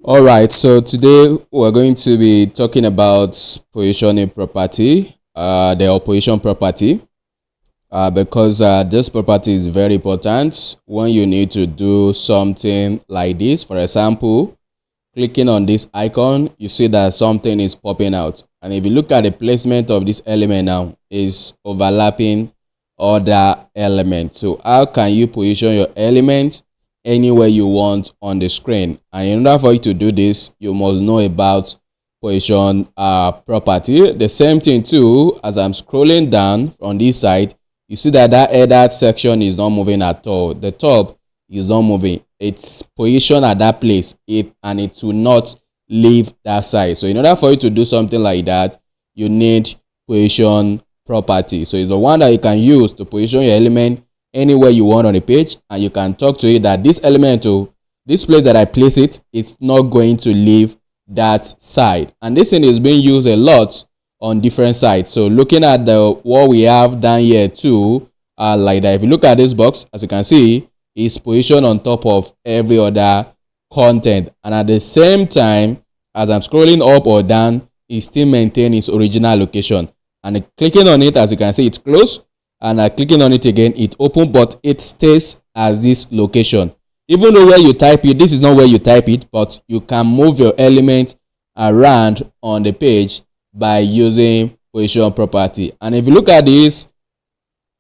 All right, so today we're going to be talking about positioning property, the opposition property, because this property is very important when you need to do something like this. For example, clicking on this icon, you see that something is popping out. And if you look at the placement of this element now, is overlapping other elements. So how can you position your element anywhere you want on the screen? And in order for you to do this, you must know about position property. The same thing too, as I'm scrolling down on this side, you see that header section is not moving at all. The top is not moving. It's positioned at that place, and it will not leave that side. So in order for you to do something like that, you need position property. So it's the one that you can use to position your element anywhere you want on the page, and you can talk to it that this element, this place that I place it, it's not going to leave that side. And this thing is being used a lot on different sites. So looking at what we have down here too, like that, if you look at this box, as you can see, is positioned on top of every other content, and at the same time, as I'm scrolling up or down, it still maintains its original location. And clicking on it, as you can see, it's closed, and clicking on it again, it opens, but it stays as this location. Even though where you type it, this is not where you type it, but you can move your element around on the page by using position property. And if you look at this,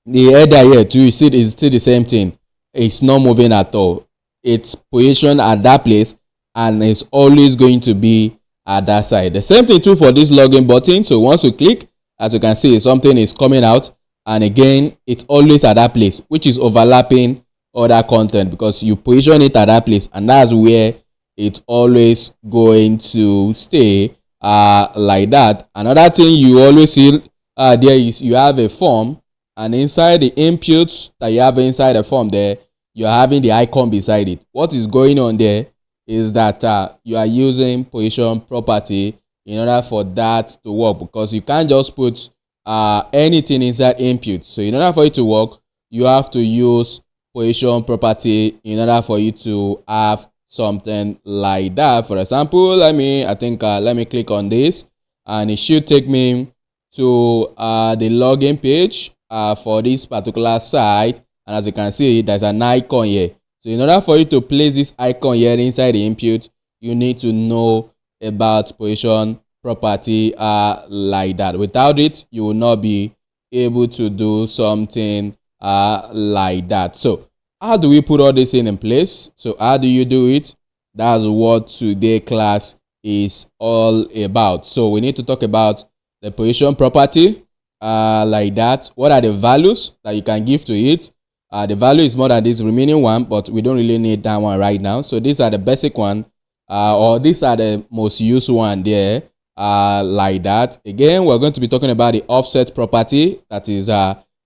the header here too, you see it's still the same thing. It's not moving at all. It's positioned at that place, and it's always going to be at that side. The same thing too for this login button. So once you click, as you can see, something is coming out, and again, it's always at that place, which is overlapping other content because you position it at that place, and that's where it's always going to stay like that. Another thing you always see there is you have a form, and inside the inputs that you have inside the form there, you're having the icon beside it. What is going on there is that you are using position property in order for that to work, because you can't just put anything inside input. So in order for it to work, you have to use position property in order for you to have something like that. For example, let me click on this, and it should take me to the login page for this particular site. And as you can see, there's an icon here. So in order for you to place this icon here inside the input, you need to know about position property like that. Without it, you will not be able to do something like that. So how do we put all this in place? So how do you do it? That's what today's class is all about. So we need to talk about the position property like that. What are the values that you can give to it? The value is more than this remaining one, but we don't really need that one right now. So these are the basic one, or these are the most used one there, like that. Again, we're going to be talking about the offset property. That is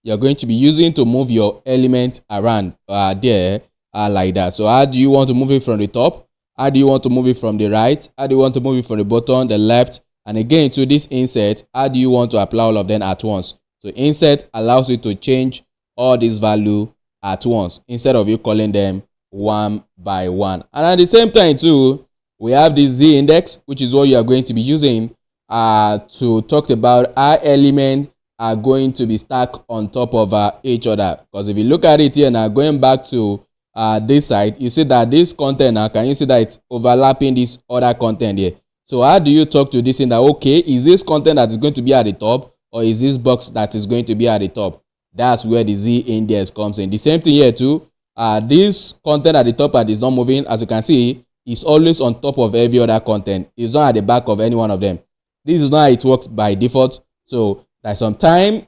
you're going to be using to move your element around there, like that. So how do you want to move it from the top? How do you want to move it from the right? How do you want to move it from the bottom, the left? And again, to this insert, how do you want to apply all of them at once? So insert allows you to change all this value at once instead of you calling them one by one. And at the same time too, we have the Z index, which is what you are going to be using to talk about how elements are going to be stacked on top of each other. Because if you look at it here now, going back to this side, you see that this content now, can you see that it's overlapping this other content here? So how do you talk to this in that, okay, is this content that is going to be at the top, or is this box that is going to be at the top? That's where the Z index comes in. The same thing here too. This content at the top that is not moving, as you can see, is always on top of every other content. It's not at the back of any one of them. This is not how it works by default. So there's some time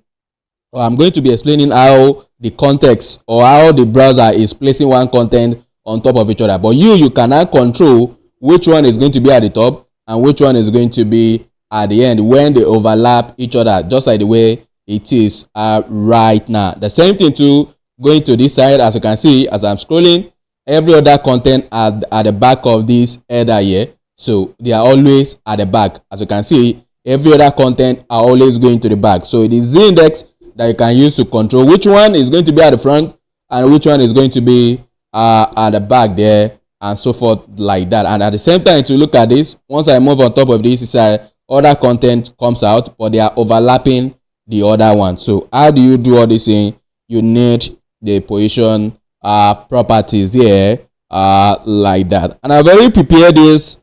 I'm going to be explaining how the context or how the browser is placing one content on top of each other. But you cannot control which one is going to be at the top and which one is going to be at the end when they overlap each other, just like the way it is right now. The same thing too, going to this side, as you can see, as I'm scrolling, every other content at the back of this header here. So they are always at the back. As you can see, every other content are always going to the back. So it is Z index that you can use to control which one is going to be at the front and which one is going to be at the back there, and so forth like that. And at the same time, to look at this, once I move on top of this, it's other content comes out, but they are overlapping the other one. So how do you do all this thing? You need the position properties there like that. And I've already prepared this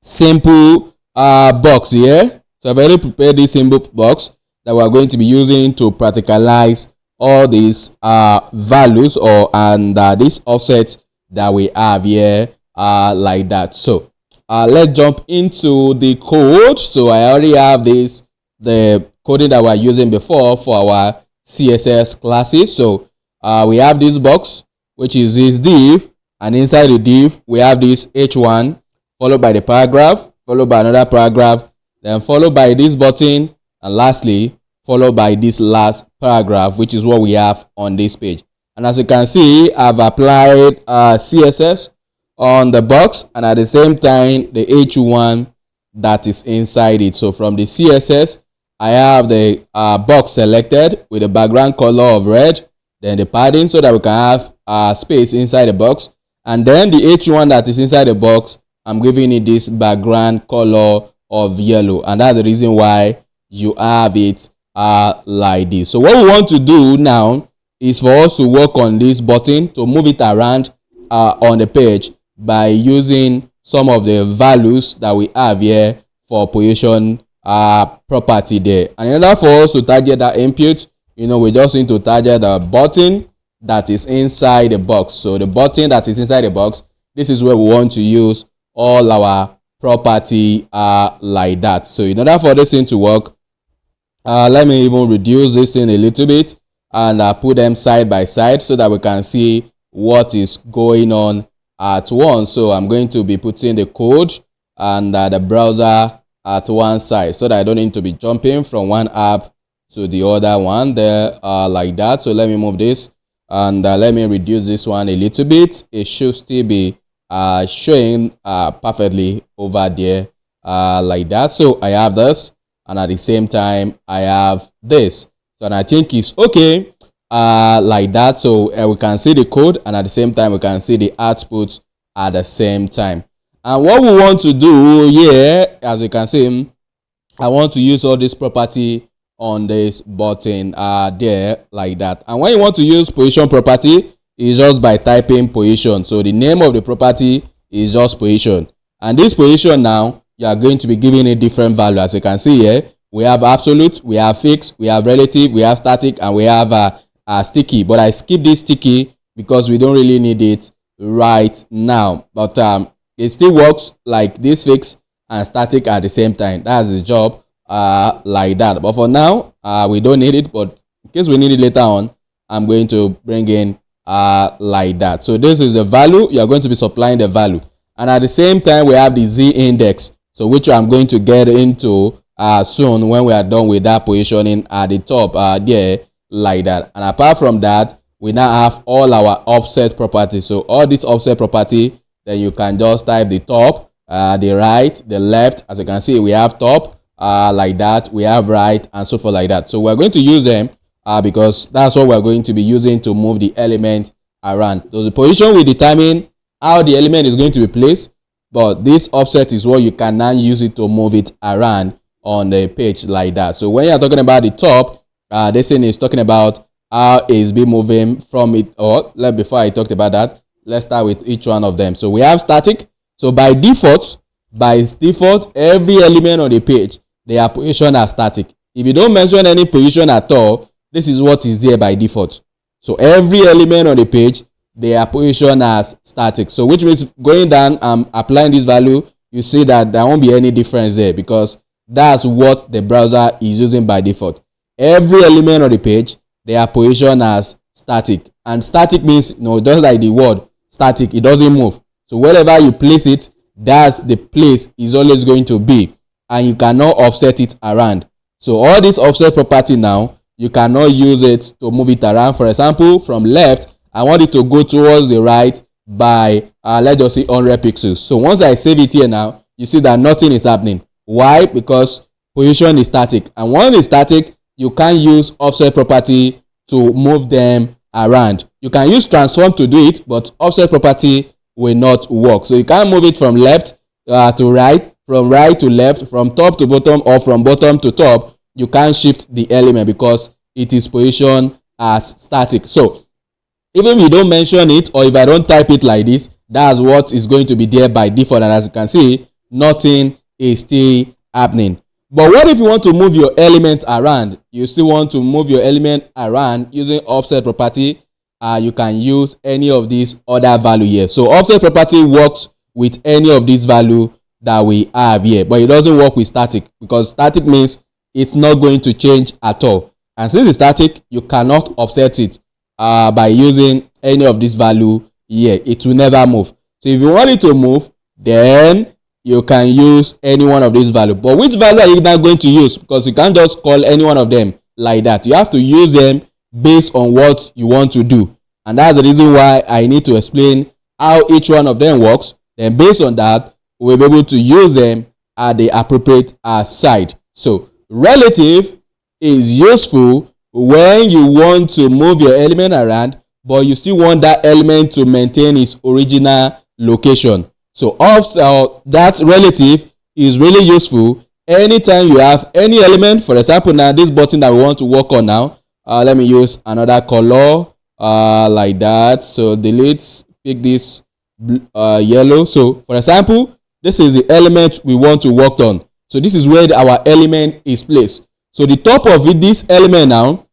simple box here. So I've already prepared this simple box that we're going to be using to practicalize all these values and these offsets that we have here like that. So let's jump into the code. So I already have the coding that we're using before for our CSS classes. So we have this box, which is this div, and inside the div we have this h1 followed by the paragraph, followed by another paragraph, then followed by this button, and lastly followed by this last paragraph, which is what we have on this page. And as you can see, I've applied CSS on the box, and at the same time the h1 that is inside it. So from the CSS, I have the box selected with the background color of red, then the padding so that we can have space inside the box, and then the h1 that is inside the box, I'm giving it this background color of yellow, and that's the reason why you have it like this. So what we want to do now is for us to work on this button to move it around on the page by using some of the values that we have here for position property there. And in order for us to target that input, we just need to target the button that is inside the box. So the button that is inside the box, this is where we want to use all our property like that. So in order for this thing to work, let me even reduce this thing a little bit and put them side by side so that we can see what is going on at once. So I'm going to be putting the code and the browser at one side so that I don't need to be jumping from one app to the other one there like that. So let me move this and let me reduce this one a little bit. It should still be showing perfectly over there like that. So I have this, and at the same time I have this. So and I think it's okay like that. So we can see the code, and at the same time we can see the output at the same time. And what we want to do here, as you can see, I want to use all this property on this button there like that. And when you want to use position property, is just by typing position. So the name of the property is just position, and this position now you are going to be giving a different value. As you can see here, we have absolute, we have fixed, we have relative, we have static, and we have sticky. But I skip this sticky because we don't really need it right now. But it still works like this fixed and static at the same time. That's the job like that. But for now, we don't need it. But in case we need it later on, I'm going to bring in like that. So this is the value. You are going to be supplying the value, and at the same time we have the z index, so which I'm going to get into soon when we are done with that positioning at the top there like that. And apart from that, we now have all our offset properties. So all this offset property, then you can just type the top, the right, the left. As you can see, we have top like that, we have right, and so forth like that. So we're going to use them because that's what we're going to be using to move the element around. So the position will determine how the element is going to be placed, but this offset is what you can now use it to move it around on the page like that. So when you're talking about the top, this thing is talking about how it's been moving from it. Or before I talked about that, let's start with each one of them. So we have static. So by default, every element on the page, they are positioned as static. If you don't mention any position at all, this is what is there by default. So every element on the page, they are positioned as static. So which means going down and applying this value, you see that there won't be any difference there because that's what the browser is using by default. Every element on the page, they are positioned as static. And static means, just like the word static, it doesn't move. So wherever you place it, that's the place is always going to be, and you cannot offset it around. So all this offset property now, you cannot use it to move it around. For example, from left, I want it to go towards the right by let's just say 100 pixels. So once I save it here now, you see that nothing is happening. Why? Because position is static, and when it's static, you can't use offset property to move them around. You can use transform to do it, but offset property will not work. So you can't move it from left to right, from right to left, from top to bottom, or from bottom to top. You can't shift the element because it is positioned as static. So even if you don't mention it, or if I don't type it like this, that's what is going to be there by default. And as you can see, nothing is still happening. But what if you want to move your element around? You still want to move your element around using offset property. You can use any of these other value here. So offset property works with any of these value that we have here, but it doesn't work with static, because static means it's not going to change at all. And since it's static, you cannot offset it by using any of this value here. It will never move. So if you want it to move, then you can use any one of these value. But which value are you now going to use? Because you can't just call any one of them like that. You have to use them based on what you want to do. And that's the reason why I need to explain how each one of them works. Then based on that, we'll be able to use them at the appropriate side. So relative is useful when you want to move your element around, but you still want that element to maintain its original location. So offset, that relative is really useful anytime you have any element. For example, now this button that we want to work on now, let me use another color like that. So delete, pick this yellow. So for example, this is the element we want to work on. So this is where our element is placed. So the top of it, this element now,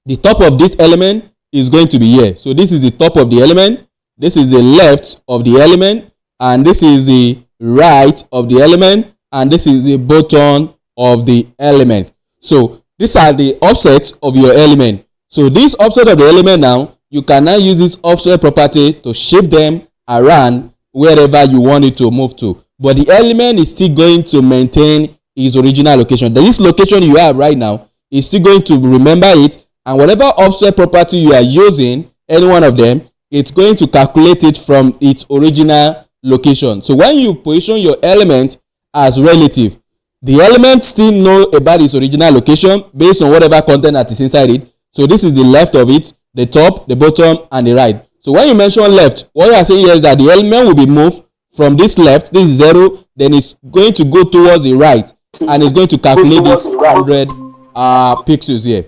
the top of this element is going to be here. So this is the top of the element, this is the left of the element, and this is the right of the element, and this is the bottom of the element. So these are the offsets of your element. So this offset of the element now, you can now use this offset property to shift them around wherever you want it to move to. But the element is still going to maintain its original location. This location you have right now is still going to remember it, and whatever offset property you are using, any one of them, it's going to calculate it from its original location. So when you position your element as relative, the element still know about its original location based on whatever content that is inside it. So this is the left of it, the top, the bottom, and the right. So when you mention left, what you are saying here is that the element will be moved from this left, this is 0, then it's going to go towards the right, and it's going to calculate this 100 pixels here.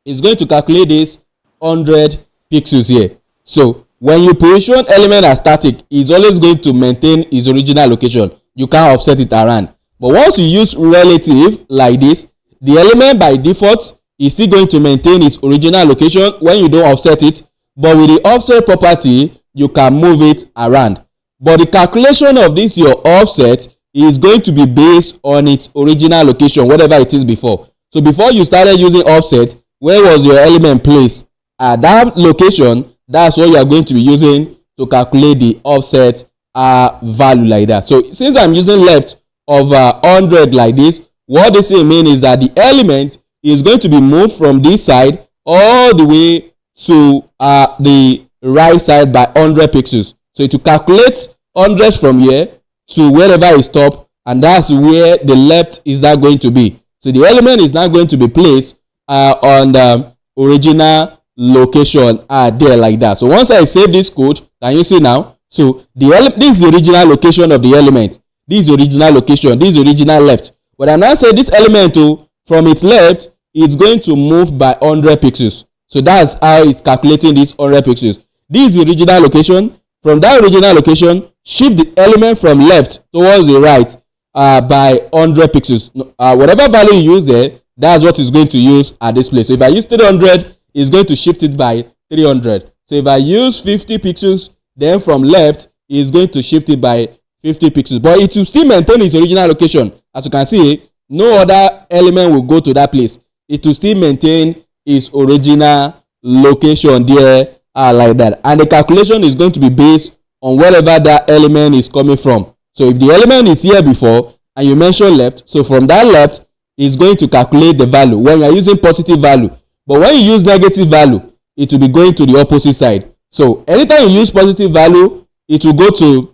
It's going to calculate this 100 pixels here. So when you position element as static, it's always going to maintain its original location. You can't offset it around. But once you use relative like this, the element by default is still going to maintain its original location when you don't offset it. But with the offset property, you can move it around. But the calculation of this your offset is going to be based on its original location, whatever it is before. So before you started using offset, where was your element placed? At that location, that's what you are going to be using to calculate the offset value like that. So since I'm using left of 100 like this, what this means is that the element is going to be moved from this side all the way to the right side by 100 pixels. So it will calculate 100 from here to wherever it stops, and that's where the left is now going to be. So the element is now going to be placed on the original location there like that. So once I save this code, can you see now? So this is the original location of the element. This is the original location. This is the original left. But I'm now saying this element from its left, it's going to move by 100 pixels. So that's how it's calculating this 100 pixels. This is the original location. From that original location, shift the element from left towards the right by 100 pixels. Whatever value you use there, that's what it's going to use at this place. So if I use 300, it's going to shift it by 300. So if I use 50 pixels, then from left, it's going to shift it by 50 pixels. But it will still maintain its original location. As you can see, no other element will go to that place. It will still maintain its original location there like that. And the calculation is going to be based on wherever that element is coming from. So if the element is here before and you mention left, so from that left, it's going to calculate the value when you're using positive value. But when you use negative value, it will be going to the opposite side. So anytime you use positive value, it will go to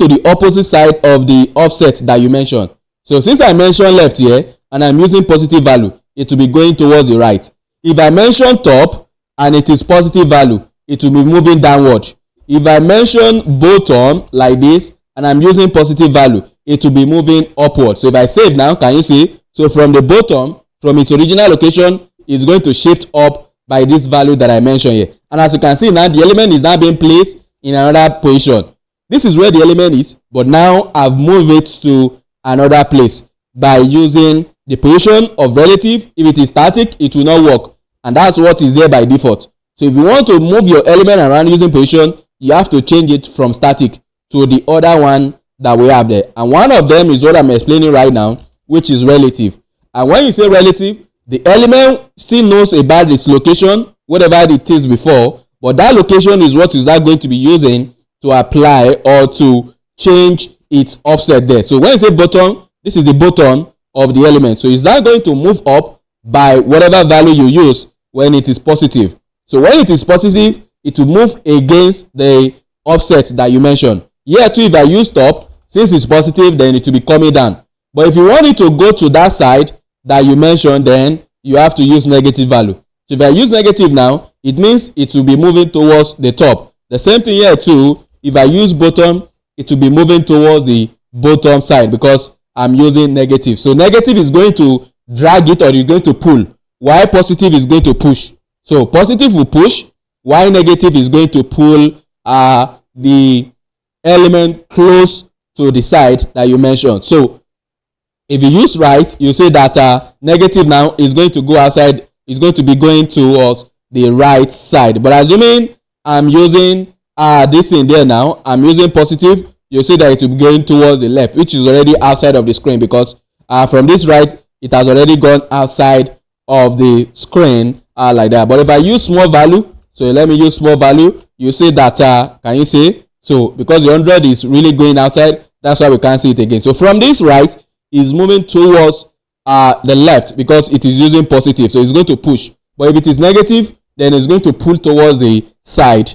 the opposite side of the offset that you mentioned. So since I mentioned left here and I'm using positive value, it will be going towards the right. If I mention top, and it is positive value, it will be moving downward. If I mention bottom like this and I'm using positive value, it will be moving upward. So if I save now, can you see? So from the bottom, from its original location, it's going to shift up by this value that I mentioned here. And as you can see now, the element is now being placed in another position. This is where the element is, but now I've moved it to another place by using the position of relative. If it is static, it will not work, and that's what is there by default. So if you want to move your element around using position, you have to change it from static to the other one that we have there, and one of them is what I'm explaining right now, which is relative. And when you say relative, the element still knows about its location, whatever it is before, but that location is what is that going to be using to apply or to change its offset there. So when you say bottom, this is the bottom of the element. So is that going to move up by whatever value you use when it is positive? So when it is positive, it will move against the offset that you mentioned. Here too, if I use top, since it's positive, then it will be coming down. But if you want it to go to that side that you mentioned, then you have to use negative value. So if I use negative now, it means it will be moving towards the top. The same thing here too. If I use bottom, it will be moving towards the bottom side because I'm using negative. So negative is going to drag it, or it's going to pull, while positive is going to push. So positive will push, while negative is going to pull the element close to the side that you mentioned. So if you use right, you say that negative now is going to go outside, is going to be going towards the right side. But assuming I'm using this in there now, I'm using positive, you see that it will be going towards the left, which is already outside of the screen, because from this right, it has already gone outside of the screen like that. But if I use small value, so let me use small value, you see that, can you see? So because the 100 is really going outside, that's why we can't see it again. So from this right, is moving towards the left because it is using positive, so it's going to push. But if it is negative, then it's going to pull towards the side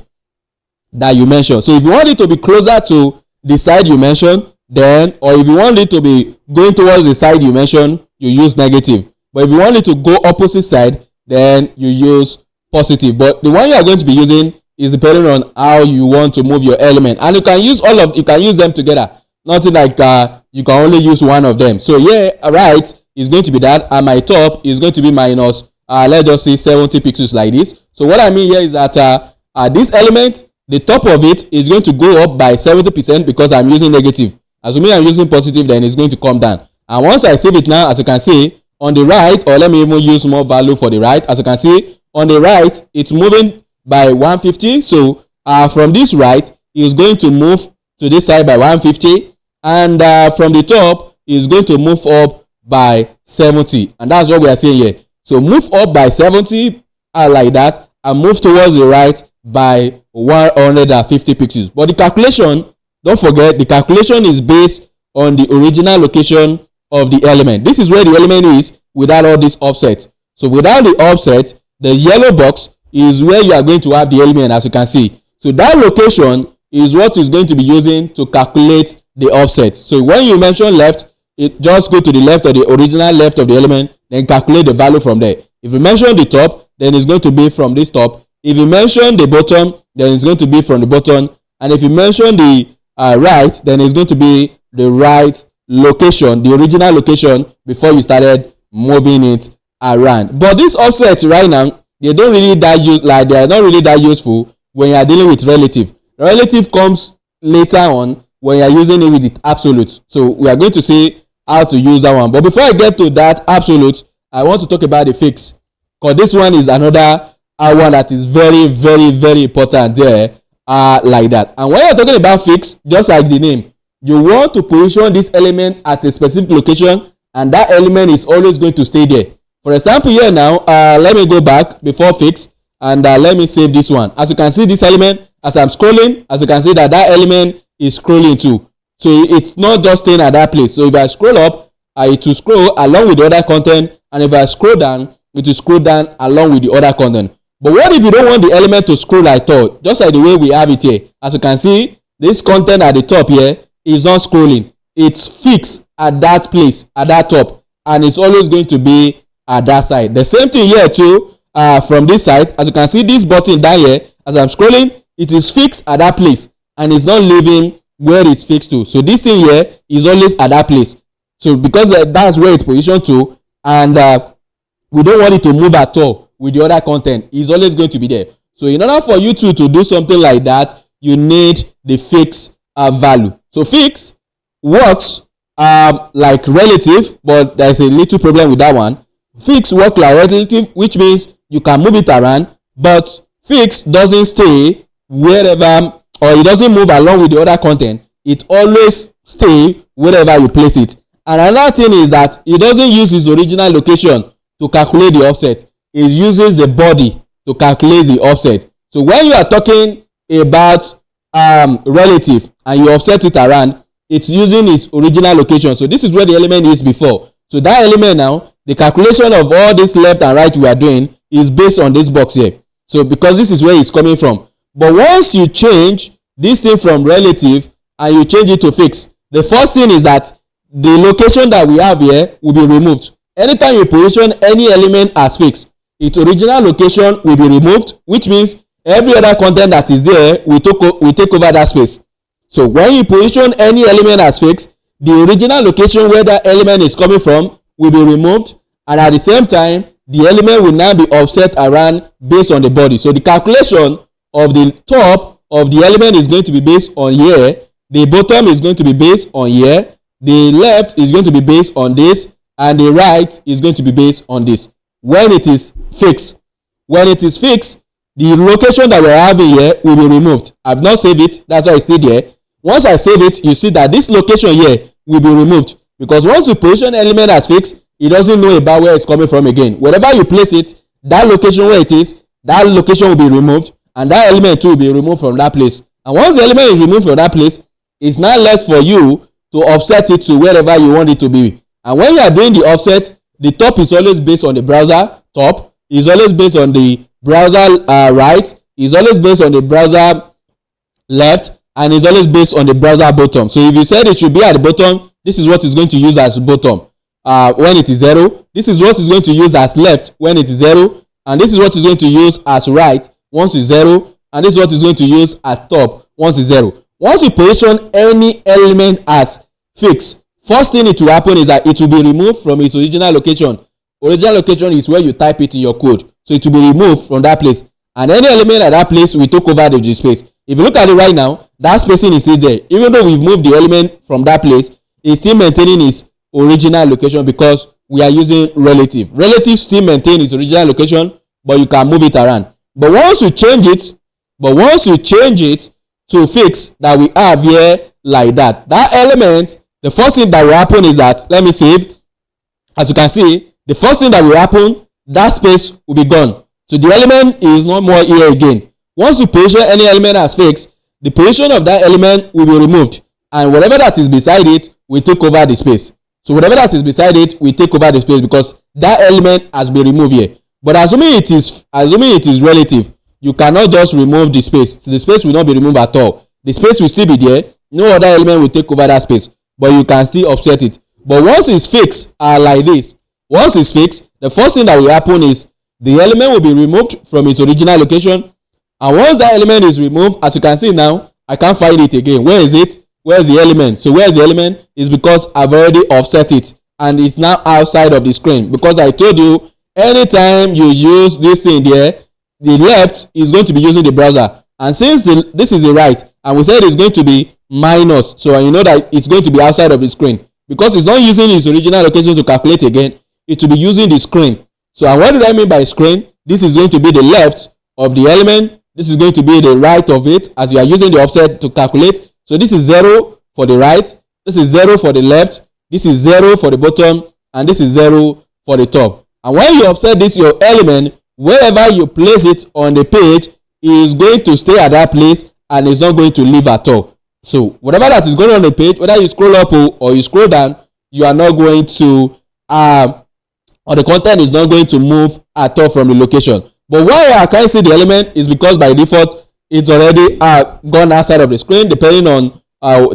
that you mentioned. So if you want it to be closer to the side you mentioned, then, or if you want it to be going towards the side you mentioned, you use negative. But if you want it to go opposite side, then you use positive. But the one you are going to be using is depending on how you want to move your element, and you can use you can use them together. Nothing like you can only use one of them. So yeah, right is going to be that, and my top is going to be minus let's just say 70 pixels like this. So what I mean here is that this element, the top of it is going to go up by 70% because I'm using negative. Assuming I'm using positive, then it's going to come down. And once I save it now, as you can see on the right, or let me even use more value for the right, as you can see on the right, it's moving by 150. So from this right, it's going to move to this side by 150, and from the top is going to move up by 70, and that's what we are saying here. So move up by 70 like that, and move towards the right by 150 pixels. But the calculation, don't forget, the calculation is based on the original location of the element. This is where the element is without all this offset. So without the offset, the yellow box is where you are going to have the element, as you can see. So that location is what is going to be using to calculate the offset. So when you mention left, it just go to the left of the original left of the element, then calculate the value from there. If you mention the top, then it's going to be from this top. If you mention the bottom, then it's going to be from the bottom. And if you mention the right, then it's going to be the right location, the original location before you started moving it around. But these offsets right now, they don't really they are not really that useful when you are dealing with relative. Relative comes later on when you are using it with the absolute. So we are going to see how to use that one. But before I get to that absolute, I want to talk about the fix, because this one is another one that is very, very, very important there like that. And when you're talking about fix, just like the name, you want to position this element at a specific location, and that element is always going to stay there. For example, here now, let me go back before fix, and let me save this one. As you can see, this element, as I'm scrolling, as you can see that element is scrolling too. So it's not just staying at that place. So if I scroll up, it will scroll along with the other content, and if I scroll down, it will scroll down along with the other content. But what if you don't want the element to scroll at all? Just like the way we have it here. As you can see, this content at the top here is not scrolling. It's fixed at that place, at that top, and it's always going to be at that side. The same thing here too. from this side, as you can see this button down here, as I'm scrolling, it is fixed at that place and it's not leaving where it's fixed to. So this thing here is always at that place. So because that's where it's positioned to, and we don't want it to move at all with the other content, it's always going to be there. So in order for you to do something like that, you need the fix value. So fix works like relative, but there's a little problem with that one. Fix work like relative, which means you can move it around, but fix doesn't stay wherever, or it doesn't move along with the other content. It always stay wherever you place it. And another thing is that it doesn't use its original location to calculate the offset. It uses the body to calculate the offset. So when you are talking about relative and you offset it around, it's using its original location. So this is where the element is before. So that element now, the calculation of all this left and right we are doing is based on this box here. So because this is where it's coming from. But once you change this thing from relative and you change it to fix, the first thing is that the location that we have here will be removed. Anytime you position any element as fixed, its original location will be removed, which means every other content that is there will take over that space. So when you position any element as fixed, the original location where that element is coming from will be removed, and at the same time the element will now be offset around based on the body. So the calculation of the top of the element is going to be based on here, the bottom is going to be based on here, the left is going to be based on this, and the right is going to be based on this when it is fixed. When it is fixed, the location that we're having here will be removed. I've not saved it, that's why it's still there. Once I save it, you see that this location here will be removed, because once you position element as fixed, it doesn't know about where it's coming from again. Wherever you place it, that location where it is, that location will be removed, and that element too will be removed from that place. And once the element is removed from that place, it's now left for you to offset it to wherever you want it to be. And when you are doing the offset, the top is always based on the browser top, is always based on the browser right, is always based on the browser left, and is always based on the browser bottom. So if you said it should be at the bottom, this is what it's going to use as bottom when it is 0. This is what it's going to use as left when it is 0, and this is what it's going to use as right once it's 0, and this is what it's going to use as top once it's 0. Once you position any element as fixed, first thing it will happen is that it will be removed from its original location. Original location is where you type it in your code, so it will be removed from that place, and any element at that place will take over the space. If you look at it right now, that spacing is still there. Even though we've moved the element from that place, it's still maintaining its original location because we are using relative. Relative still maintain its original location, but you can move it around. But once you change it to fix that we have here like that, that element, the first thing that will happen is that, let me save. As you can see, the first thing that will happen, that space will be gone. So the element is no more here again. Once you position any element as fixed, the position of that element will be removed, and whatever that is beside it will take over the space. So whatever that is beside it will take over the space because that element has been removed here. But assuming it is relative, you cannot just remove the space. The space will not be removed at all. The space will still be there. No other element will take over that space, but you can still offset it. But once it's fixed like this, once it's fixed, the first thing that will happen is the element will be removed from its original location. And once that element is removed, as you can see now, I can't find it again. Where is it? Where's the element? So where's the element? Is because I've already offset it and it's now outside of the screen. Because I told you, anytime you use this thing there, the left is going to be using the browser. And since this is the right, and we said it's going to be minus, so you know that it's going to be outside of the screen. Because it's not using its original location to calculate again, it will be using the screen. So and what do I mean by screen? This is going to be the left of the element. This is going to be the right of it as you are using the offset to calculate. So this is 0 for the right, this is 0 for the left, this is 0 for the bottom, and this is 0 for the top. And when you offset this, your element, wherever you place it on the page, is going to stay at that place and is not going to leave at all. So whatever that is going on the page, whether you scroll up or you scroll down, you are not going to or the content is not going to move at all from the location. But why I can't see the element is because by default it's already gone outside of the screen depending on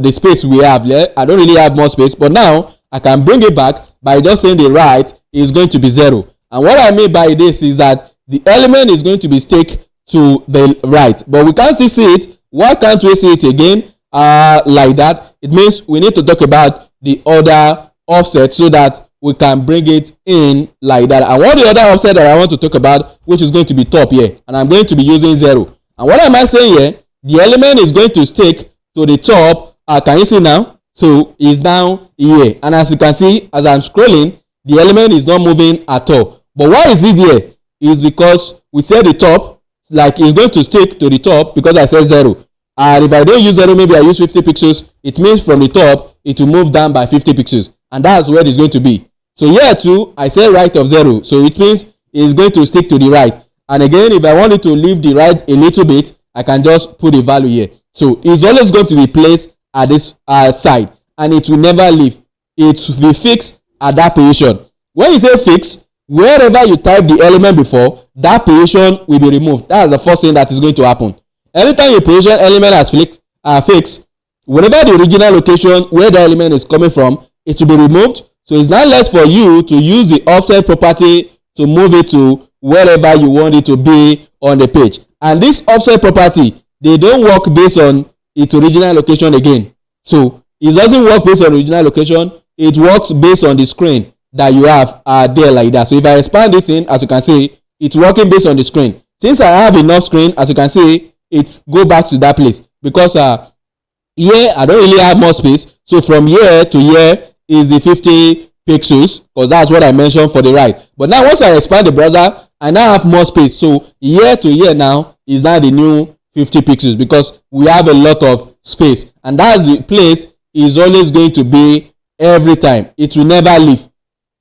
the space we have. Yeah? I don't really have more space, but now I can bring it back by just saying the right is going to be 0. And what I mean by this is that the element is going to be stick to the right, but we can't still see it. Why can't we see it again like that? It means we need to talk about the other offset so that we can bring it in like that. And what the other offset that I want to talk about, which is going to be top here, and I'm going to be using 0. And what am I saying here? The element is going to stick to the top. Can you see now? So it's down here, and as you can see, as I'm scrolling, the element is not moving at all. But why is it here? Is because we said the top, like it's going to stick to the top because I said 0. And if I don't use 0, maybe I use 50 pixels, it means from the top it will move down by 50 pixels, and that's where it's going to be. So here too, I said right of 0, so it means it's going to stick to the right. And again, if I wanted to leave the right a little bit, I can just put the value here. So it's always going to be placed at this side, and it will never leave. It will be fixed at that position. When you say fix, wherever you type the element before, that position will be removed. That's the first thing that is going to happen. Anytime you position element as fixed, whenever the original location where the element is coming from, it will be removed. So it's not less for you to use the offset property to move it to wherever you want it to be on the page. And this offset property, they don't work based on its original location again. So it doesn't work based on original location. It works based on the screen that you have there like that. So if I expand this in, as you can see, it's working based on the screen. Since I have enough screen, as you can see, it's go back to that place because here I don't really have more space. So from here to here is the 50 pixels because that's what I mentioned for the right. But now once I expand the browser, I now have more space. So here to here now is now the new 50 pixels because we have a lot of space, and that's the place is always going to be every time. It will never leave.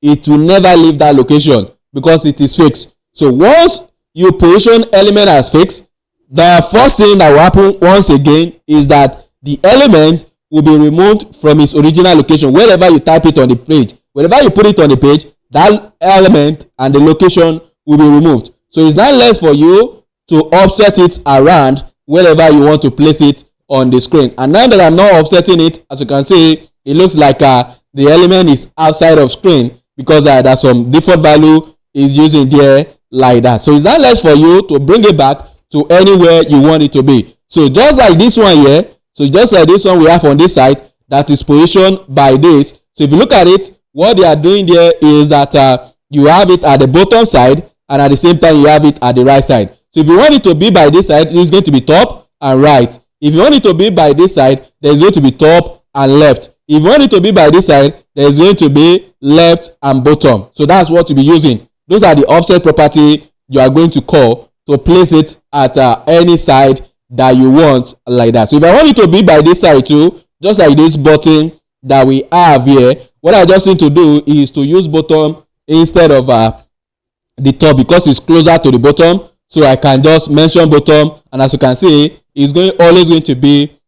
It will never leave that location because it is fixed. So once you position element as fixed, the first thing that will happen once again is that the element will be removed from its original location. Wherever you type it on the page, wherever you put it on the page, that element and the location will be removed. So it's not less for you to offset it around wherever you want to place it on the screen. And now that I'm not offsetting it, as you can see, it looks like the element is outside of screen because there's some default value is using there like that. So it's not less for you to bring it back to anywhere you want it to be. So just like this one here, so just like this one we have on this side that is positioned by this. So if you look at it, what they are doing there is that you have it at the bottom side, and at the same time you have it at the right side. So if you want it to be by this side, it's going to be top and right. If you want it to be by this side, there's going to be top and left. If you want it to be by this side, there's going to be left and bottom. So that's what you'll be using. Those are the offset property you are going to call to place it at any side that you want like that. So if I want it to be by this side too, just like this button that we have here, what I just need to do is to use bottom instead of the top because it's closer to the bottom. So I can just mention bottom, and as you can see, it's always going to be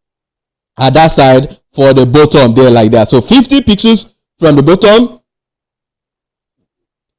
at that side for the bottom there like that. So 50 pixels from the bottom,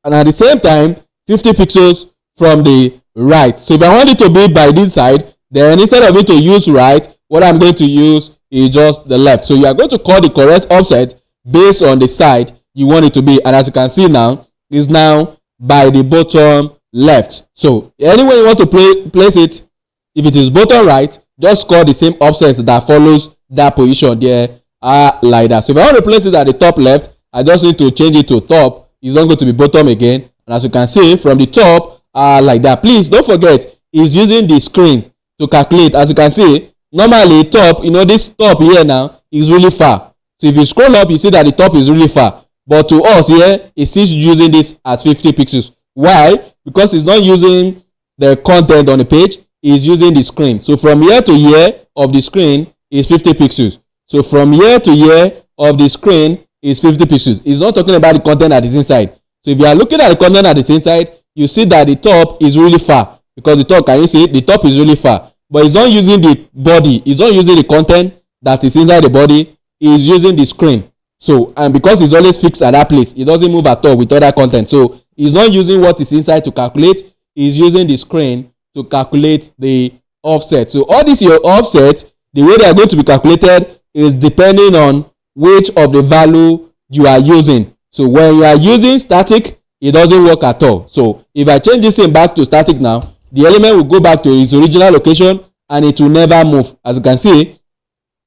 and at the same time 50 pixels from the right. So if I want it to be by this side, then instead of it to use right, what I'm going to use is just the left. So you are going to call the correct offset based on the side you want it to be, and as you can see now, is now by the bottom left. So anywhere you want to place it, if it is bottom right, just call the same offset that follows that position there like that. So if I want to place it at the top left, I just need to change it to top. It's not going to be bottom again, and as you can see from the top like that. Please don't forget, it's using the screen to calculate. As you can see, normally top, this top here now is really far. So if you scroll up, you see that the top is really far, but to us here, it's still using this as 50 pixels. Why? Because it's not using the content on the page, it's using the screen. So from here to here of the screen is 50 pixels. So from here to here of the screen is 50 pixels. It's not talking about the content that is inside. So if you are looking at the content that is inside, you see that the top is really far, because the top, can you see it? The top is really far, but it's not using the body, it's not using the content that is inside the body, it's using the screen. So, and because it's always fixed at that place, it doesn't move at all with other content. So it's not using what is inside to calculate, it's using the screen to calculate the offset. So all these your offsets, the way they are going to be calculated is depending on which of the value you are using. So when you are using static, it doesn't work at all. So if I change this thing back to static now, the element will go back to its original location and it will never move. As you can see,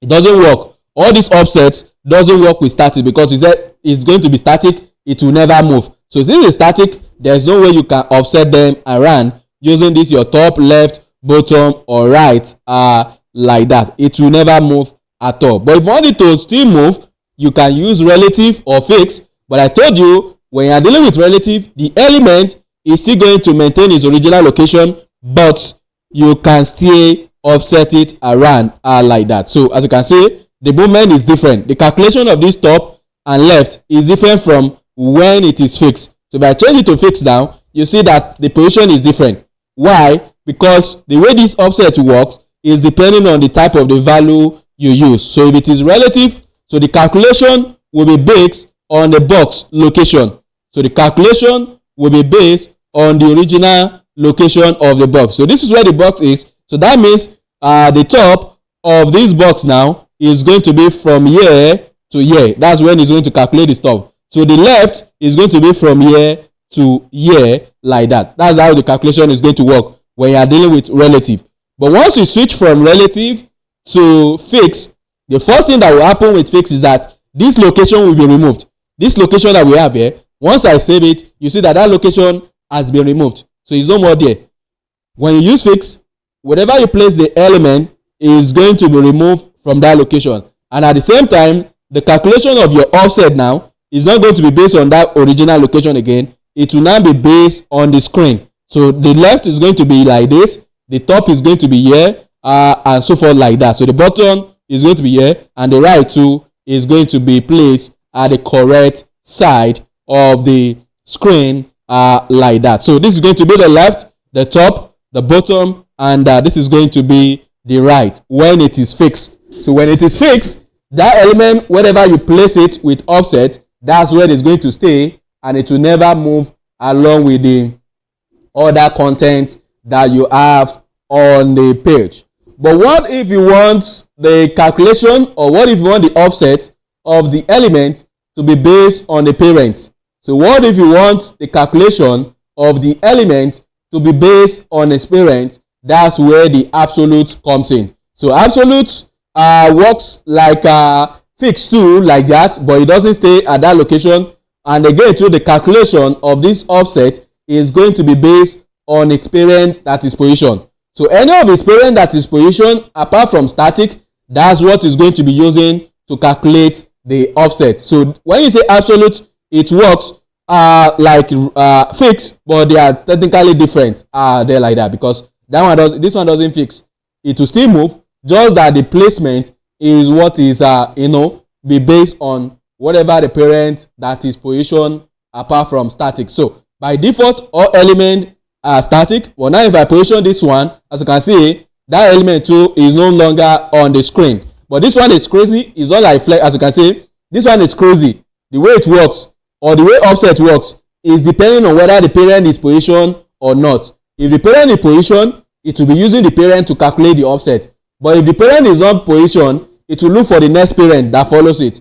it doesn't work. All these offsets doesn't work with static because it said it's going to be static, it will never move. So since it's static, there's no way you can offset them around using this your top, left, bottom, or right like that. It will never move at all. But if you want it to still move, you can use relative or fixed. But I told you, when you are dealing with relative, the element is still going to maintain its original location, but you can still offset it around like that. So as you can see, the movement is different. The calculation of this top and left is different from when it is fixed. So if I change it to fixed now, you see that the position is different. Why? Because the way this offset works is depending on the type of the value you use. So if it is relative, so the calculation will be based on the box location. So the calculation will be based on the original location of the box. So this is where the box is. So that means the top of this box now is going to be from here to here. That's when it's going to calculate the stuff. So the left is going to be from here to here like that. That's how the calculation is going to work when you are dealing with relative. But once you switch from relative to fixed, the first thing that will happen with fixed is that this location will be removed. This location that we have here, once I save it, you see that that location has been removed. So it's no more there. When you use fixed, wherever you place the element is going to be removed from that location. And at the same time, the calculation of your offset now is not going to be based on that original location again. It will now be based on the screen. So the left is going to be like this, the top is going to be here, and so forth like that. So the bottom is going to be here, and the right too is going to be placed at the correct side of the screen like that. So this is going to be the left, the top, the bottom, and this is going to be the right when it is fixed. So when it is fixed, that element, wherever you place it with offset, that's where it's going to stay, and it will never move along with the other content that you have on the page. But what if you want the calculation, or what if you want the offset of the element to be based on the parent? So what if you want the calculation of the element to be based on its parent? That's where the absolute comes in. So absolute works like fixed too, like that, but it doesn't stay at that location. And again, too, the calculation of this offset is going to be based on its parent that is position. So any of its parent that is position apart from static, that's what is going to be using to calculate the offset. So when you say absolute, it works like fixed, but they are technically different. They're like that because that one does, this one doesn't fix. It will still move, just that the placement is what is be based on whatever the parent that is position apart from static. So by default, all element are static. But now if I position this one, as you can see, that element too is no longer on the screen. But this one is crazy. It's not like flex. As you can see, this one is crazy. The way it works, or the way offset works, is depending on whether the parent is positioned or not. If the parent is positioned, it will be using the parent to calculate the offset. But if the parent is not positioned, it will look for the next parent that follows it.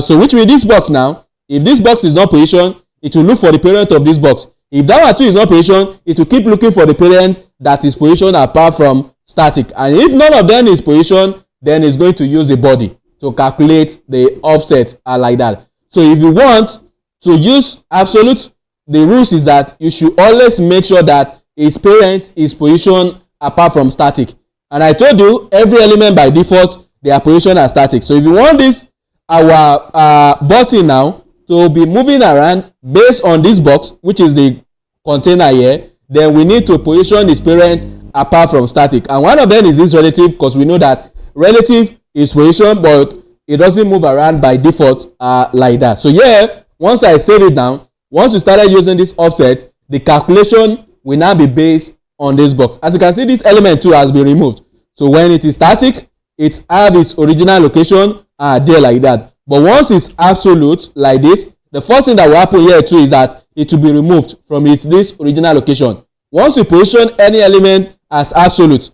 So which means this box now, if this box is not positioned, it will look for the parent of this box. If that one too is not positioned, it will keep looking for the parent that is positioned apart from static. And if none of them is positioned, then it's going to use the body to calculate the offset like that. So if you want to use absolute, the rules is that you should always make sure that its parent is positioned apart from static. And I told you, every element by default, they are positioned as static. So if you want this, our button now to be moving around based on this box, which is the container here, then we need to position its parent apart from static. And one of them is this relative, because we know that relative is positioned, but it doesn't move around by default like that. So yeah, once I save it down, once you started using this offset, the calculation will now be based on this box. As you can see, this element too has been removed. So when it is static, it has its original location there like that. But once it's absolute like this, the first thing that will happen here too is that it will be removed from this original location. Once you position any element as absolute,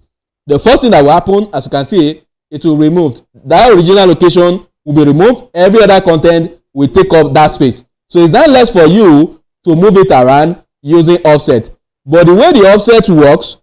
the first thing that will happen, as you can see, it will be removed. That original location will be removed. Every other content will take up that space. So it's not less for you to move it around using offset. But the way the offset works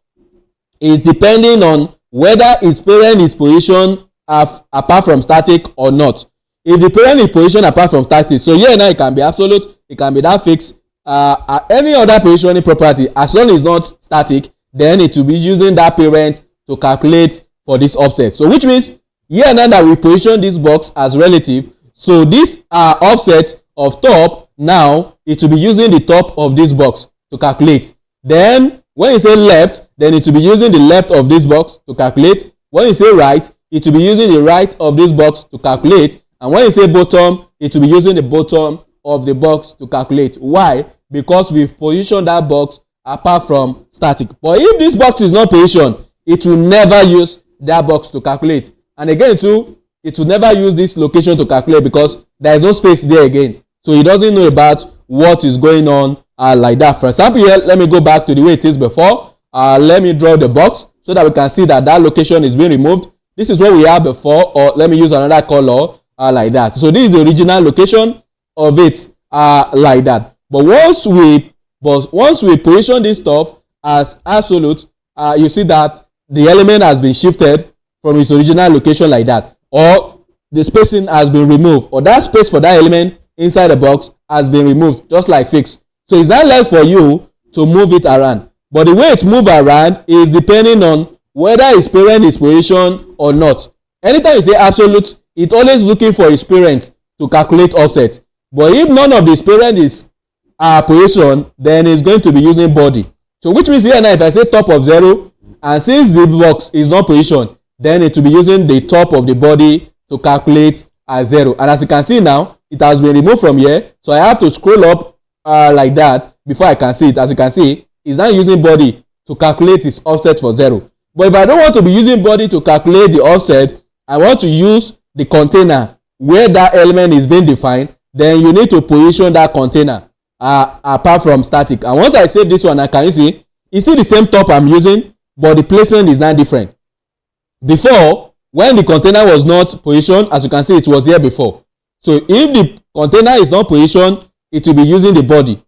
is depending on whether its parent is positioned apart from static or not. If the parent is positioned apart from static, so here now it can be absolute, it can be that fixed, any other positioning property, as long as it's not static, then it will be using that parent to calculate for this offset. So which means here now that we position this box as relative, so this offset of top, now it will be using the top of this box to calculate. Then when you say left, then it will be using the left of this box to calculate. When you say right, it will be using the right of this box to calculate. And when you say bottom, it will be using the bottom of the box to calculate. Why? Because we've positioned that box apart from static. But if this box is not positioned, it will never use that box to calculate. And again too, it will never use this location to calculate because there is no space there again. So it doesn't know about what is going on like that. For example here, let me go back to the way it is before. Let me draw the box so that we can see that that location is being removed. This is what we had before, or let me use another color like that. So this is the original location of it like that. But once we position this stuff as absolute, you see that the element has been shifted from its original location like that, or the spacing has been removed, or that space for that element inside the box has been removed, just like fixed. So it's not left for you to move it around. But the way it's moved around is depending on whether its parent is positioned or not. Anytime you say absolute, it's always looking for its parent to calculate offset. But if none of this parent is positioned, then it's going to be using body. So which means here now, if I say top of 0, and since the box is not positioned, then it will be using the top of the body to calculate as 0. And as you can see now, it has been removed from here. So I have to scroll up like that before I can see it. As you can see, it's not using body to calculate its offset for 0. But if I don't want to be using body to calculate the offset, I want to use the container where that element is being defined, then you need to position that container apart from static. And once I save this one, I can see it's still the same top I'm using, but the placement is not different. Before, when the container was not positioned, as you can see, it was here before. So if the container is not positioned, it will be using the body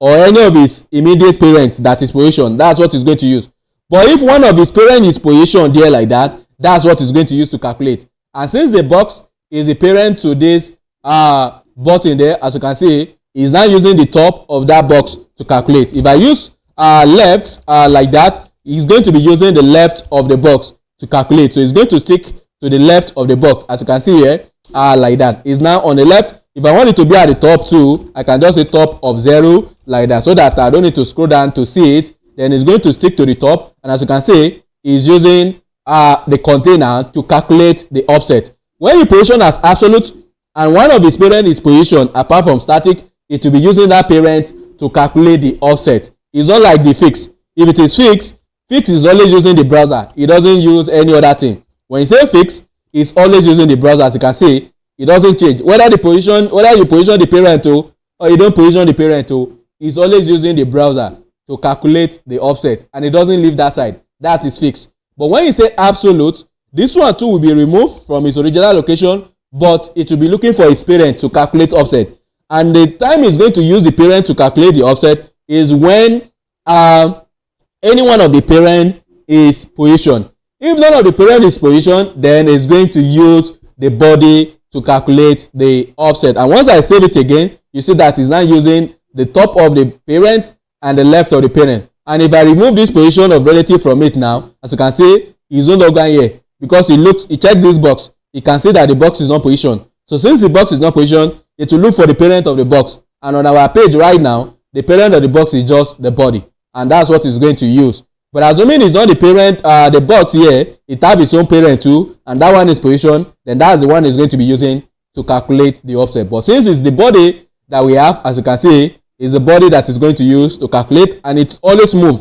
or any of its immediate parents that is positioned. That's what it's going to use. But if one of its parents is positioned there like that, that's what it's going to use to calculate. And since the box is a parent to this button there, as you can see, is now using the top of that box to calculate. If I use left like that, it's going to be using the left of the box to calculate. So it's going to stick to the left of the box, as you can see here, like that. It's now on the left. If I want it to be at the top too, I can just say top of 0 like that, so that I don't need to scroll down to see it. Then it's going to stick to the top, and as you can see, it's using the container to calculate the offset. When you position as absolute and one of its parent is positioned apart from static, it will be using that parent to calculate the offset. It's not like the fix. If it is fixed, fix is always using the browser. It doesn't use any other thing. When you say fix, it's always using the browser. As you can see, it doesn't change. Whether you position the parent to or you don't position the parent to, it's always using the browser to calculate the offset, and it doesn't leave that side. That is fixed. But when you say absolute, this one too will be removed from its original location, but it will be looking for its parent to calculate offset. And the time it's going to use the parent to calculate the offset is when any one of the parent is positioned. If none of the parent is positioned, then it's going to use the body to calculate the offset. And once I save it again, you see that it's now using the top of the parent and the left of the parent. And if I remove this position of relative from it now, as you can see, it's no longer here because it checked this box. You can see that the box is not positioned. So since the box is not positioned, it will look for the parent of the box. And on our page right now, the parent of the box is just the body, and that's what it's going to use. But assuming it's not the parent, the box here, it have its own parent too, and that one is positioned, then that's the one it's going to be using to calculate the offset. But since it's the body that we have, as you can see, is the body that is going to use to calculate, and it's always move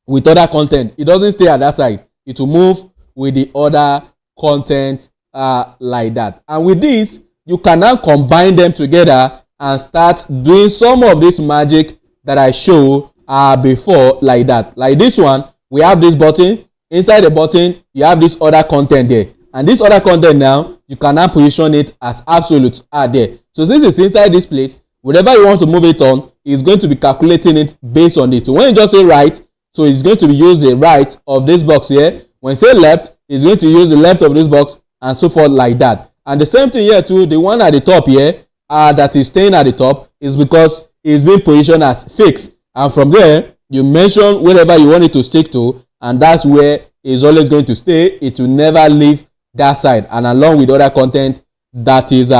with other content. It doesn't stay at that side. It will move with the other content like that. And with this, you can now combine them together and start doing some of this magic that I show before like that. Like this one, we have this button. Inside the button, you have this other content there. And this other content now, you can now position it as absolute there. So since it's inside this place, wherever you want to move it on, it's going to be calculating it based on this. So when you just say right, so it's going to be use the right of this box here. When you say left, it's going to use the left of this box, and so forth like that. And the same thing here too, the one at the top here that is staying at the top is because it's being positioned as fixed, and from there you mention wherever you want it to stick to, and that's where it's always going to stay. It will never leave that side, and along with other content that is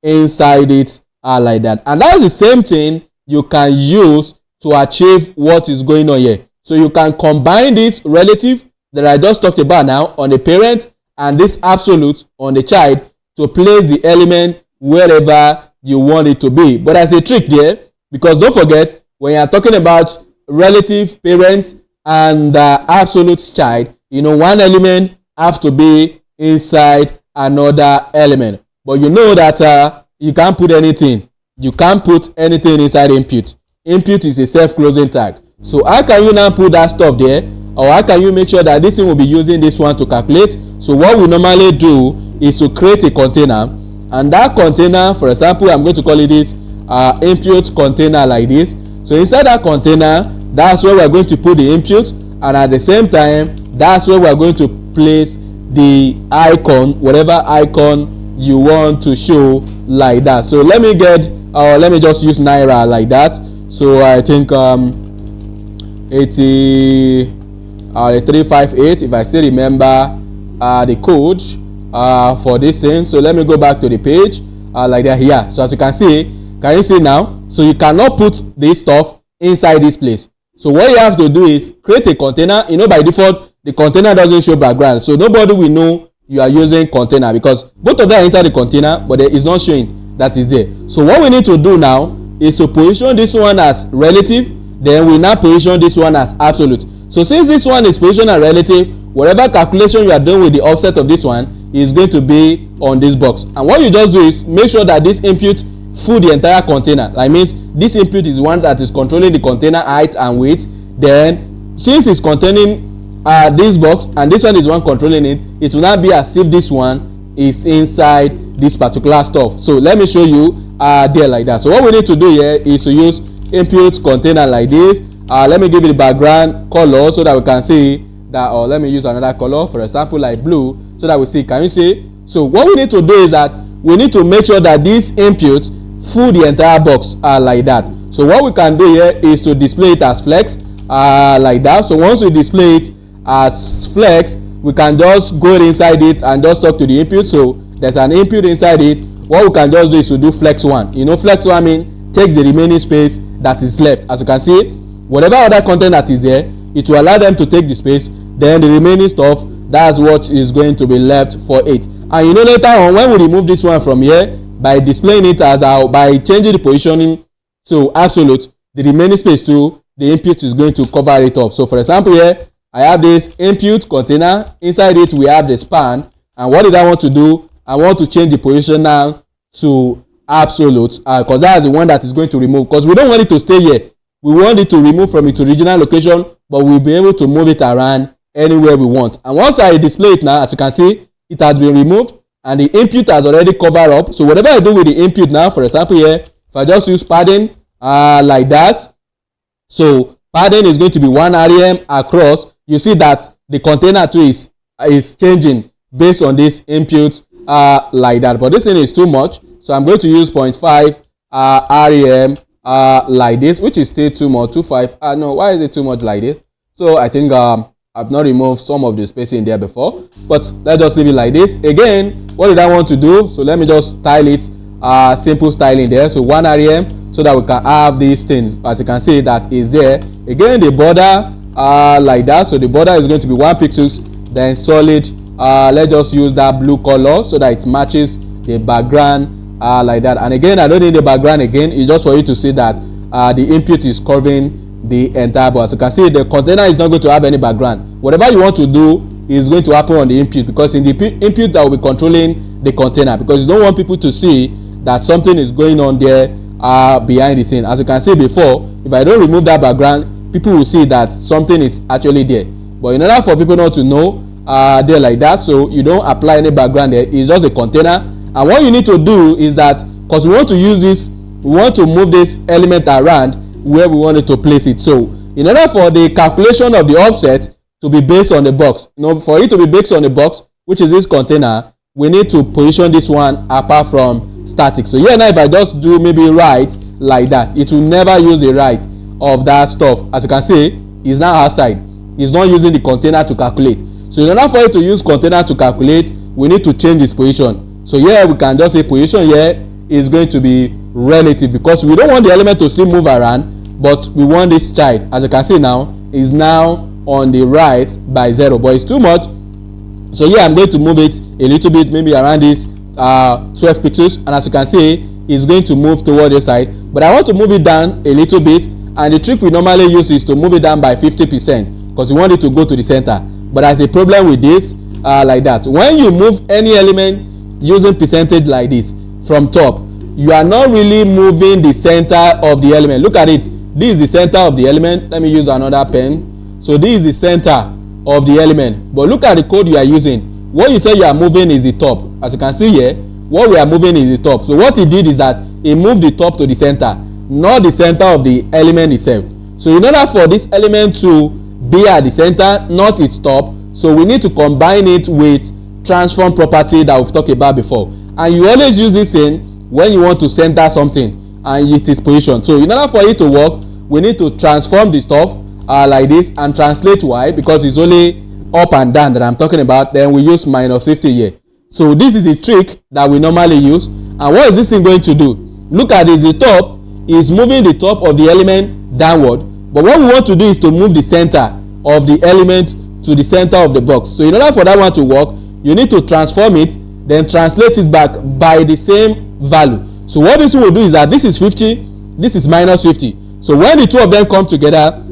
inside it like that. And that's the same thing you can use to achieve what is going on here. So you can combine this relative that I just talked about now on the parent and this absolute on the child to place the element wherever you want it to be. But there's a trick there, because don't forget, when you are talking about relative, parent, and absolute child, you know, one element have to be inside another element. But you know that you can't put anything. You can't put anything inside input. Input is a self-closing tag. So how can you now put that stuff there? Or how can you make sure that this thing will be using this one to calculate? So what we normally do is to create a container, and that container, for example, I'm going to call it this input container like this. So inside that container, that's where we're going to put the input, and at the same time, that's where we're going to place the icon, whatever icon you want to show like that. So let me get let me just use Naira like that. So I think 8358, if I still remember the code for this thing. So let me go back to the page like that here. So as you can see now, so you cannot put this stuff inside this place. So what you have to do is create a container. You know, by default the container doesn't show background, so nobody will know you are using container, because both of them are inside the container, but it's not showing that is there. So what we need to do now is to position this one as relative, then we now position this one as absolute. So since this one is positioned as relative, whatever calculation you are doing with the offset of this one is going to be on this box. And what you just do is make sure that this input fill the entire container. That means this input is one that is controlling the container height and width. Then since it's containing this box and this one is one controlling it, it will not be as if this one is inside this particular stuff. So let me show you there like that. So what we need to do here is to use input container like this. Let me give it the background color so that we can see that, or let me use another color, for example like blue, so that we see. Can you see? So what we need to do is that we need to make sure that this input fill the entire box like that. So what we can do here is to display it as flex like that. So once we display it as flex, we can just go inside it and just talk to the input. So there's an input inside it. What we can just do is to do flex one. You know, flex one means take the remaining space that is left. As you can see, whatever other content that is there, it will allow them to take the space. Then the remaining stuff, that's what is going to be left for it. And you know, later on when we remove this one from here, by displaying it as by changing the positioning to absolute, the remaining space too, the input is going to cover it up. So for example here, I have this input container. Inside it we have the span, and what did I want to do? I want to change the position now to absolute, because that's the one that is going to remove, because we don't want it to stay here. We want it to remove from its original location, but we'll be able to move it around anywhere we want. And once I display it now, as you can see, it has been removed and the input has already covered up. So whatever I do with the input now, for example here, if I just use padding like that, so padding is going to be 1 rem across. You see that the container too is changing based on this input like that. But this thing is too much, so I'm going to use 0.5 rem like this, which is still too much. 2.5 no, why is it too much like this? So I think I've not removed some of the space in there before, but let's just leave it like this. Again, what did I want to do? So let me just style it, simple styling there. So 1 rem, so that we can have these things, as you can see, that is there. Again, the border like that, so the border is going to be 1 pixels, then solid. Let's just use that blue color so that it matches the background like that. And again, I don't need the background again, it's just for you to see that the input is covering the entire box. As you can see, the container is not going to have any background. Whatever you want to do is going to happen on the input, because in the input that will be controlling the container, because you don't want people to see that something is going on there behind the scene. As you can see before, if I don't remove that background, people will see that something is actually there. But in order for people not to know there like that, so you don't apply any background there, it's just a container. And what you need to do is that, because we want to use this we want to move this element around where we wanted to place it. So in order for the calculation of the offset to be based on the box, for it to be based on the box, which is this container, we need to position this one apart from static. So here now, if I just do maybe right like that, it will never use the right of that stuff. As you can see, it's now outside. It's not using the container to calculate. So in order for it to use container to calculate, we need to change its position. So here we can just say position here is going to be relative, because we don't want the element to still move around, but we want this child, as you can see now, is now on the right by 0, but it's too much. So here I'm going to move it a little bit, maybe around this 12 pixels, and as you can see, it's going to move toward the side, but I want to move it down a little bit, and the trick we normally use is to move it down by 50%, because we want it to go to the center. But there's a problem with this, like that. When you move any element using percentage like this from top, you are not really moving the center of the element. Look at it. This is the center of the element. Let me use another pen. So this is the center of the element, but look at the code you are using. What you say you are moving is the top. As you can see here, what we are moving is the top. So what he did is that he moved the top to the center, not the center of the element itself. So in order for this element to be at the center, not its top, so we need to combine it with transform property that we've talked about before. And you always use this in when you want to center something and it is position. So in order for it to work, we need to transform the stuff like this and translate y, because it's only up and down that I'm talking about. Then we use minus 50 here. So this is the trick that we normally use. And what is this thing going to do? Look at it. The top is moving the top of the element downward, but what we want to do is to move the center of the element to the center of the box. So in order for that one to work, you need to transform it, then translate it back by the same value. So what this will do is that this is 50, this is minus 50. So when the two of them come together,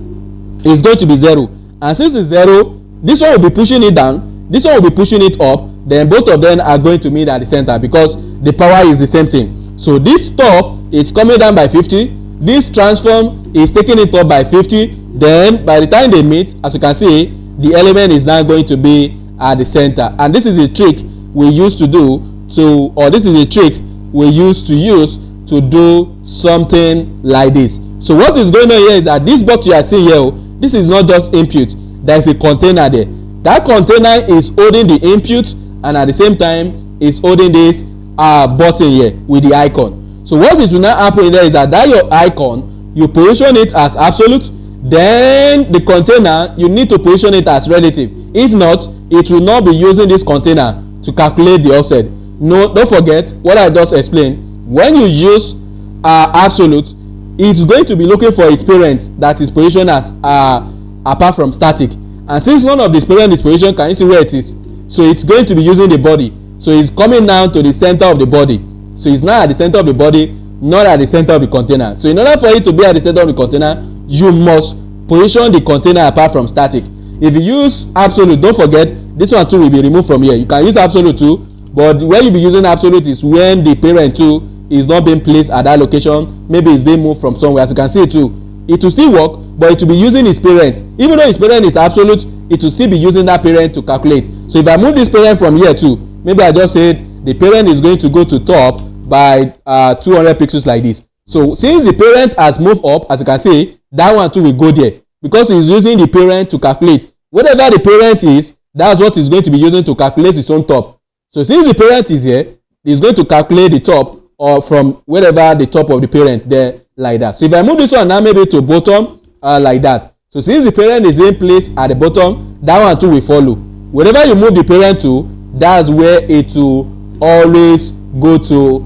it's going to be 0. And since it's 0, this one will be pushing it down, this one will be pushing it up, then both of them are going to meet at the center, because the power is the same thing. So this top is coming down by 50, this transform is taking it up by 50, then by the time they meet, as you can see, the element is now going to be at the center. And this is a trick we used to do to, or this is a trick we used to use to do something like this. So what is going on here is that this box you are seeing here, this is not just input, there is a container there. That container is holding the input, and at the same time is holding this button here with the icon. So what is will now happen there is that your icon, you position it as absolute, then the container you need to position it as relative. If not, it will not be using this container to calculate the offset. No, don't forget what I just explained. When you use absolute, it's going to be looking for its parent that is positioned as apart from static. And since none of this parent is positioned, can you see where it is? So it's going to be using the body. So it's coming down to the center of the body. So it's not at the center of the body, not at the center of the container. So in order for it to be at the center of the container, you must position the container apart from static. If you use absolute, don't forget this one too will be removed from here. You can use absolute too, but where you be using absolute is when the parent too is not being placed at that location. Maybe it's being moved from somewhere. As you can see too, it will still work, but it will be using its parent. Even though its parent is absolute, it will still be using that parent to calculate. So if I move this parent from here too, maybe I just said the parent is going to go to top by 200 pixels like this. So since the parent has moved up, as you can see, that one too will go there, because it's using the parent to calculate. Whatever the parent is, that's what it's going to be using to calculate its own top. So since the parent is here, it's going to calculate the top or from wherever the top of the parent there, like that. So if I move this one now maybe to bottom, like that. So since the parent is in place at the bottom, that one too will follow. Wherever you move the parent to, that's where it will always go to,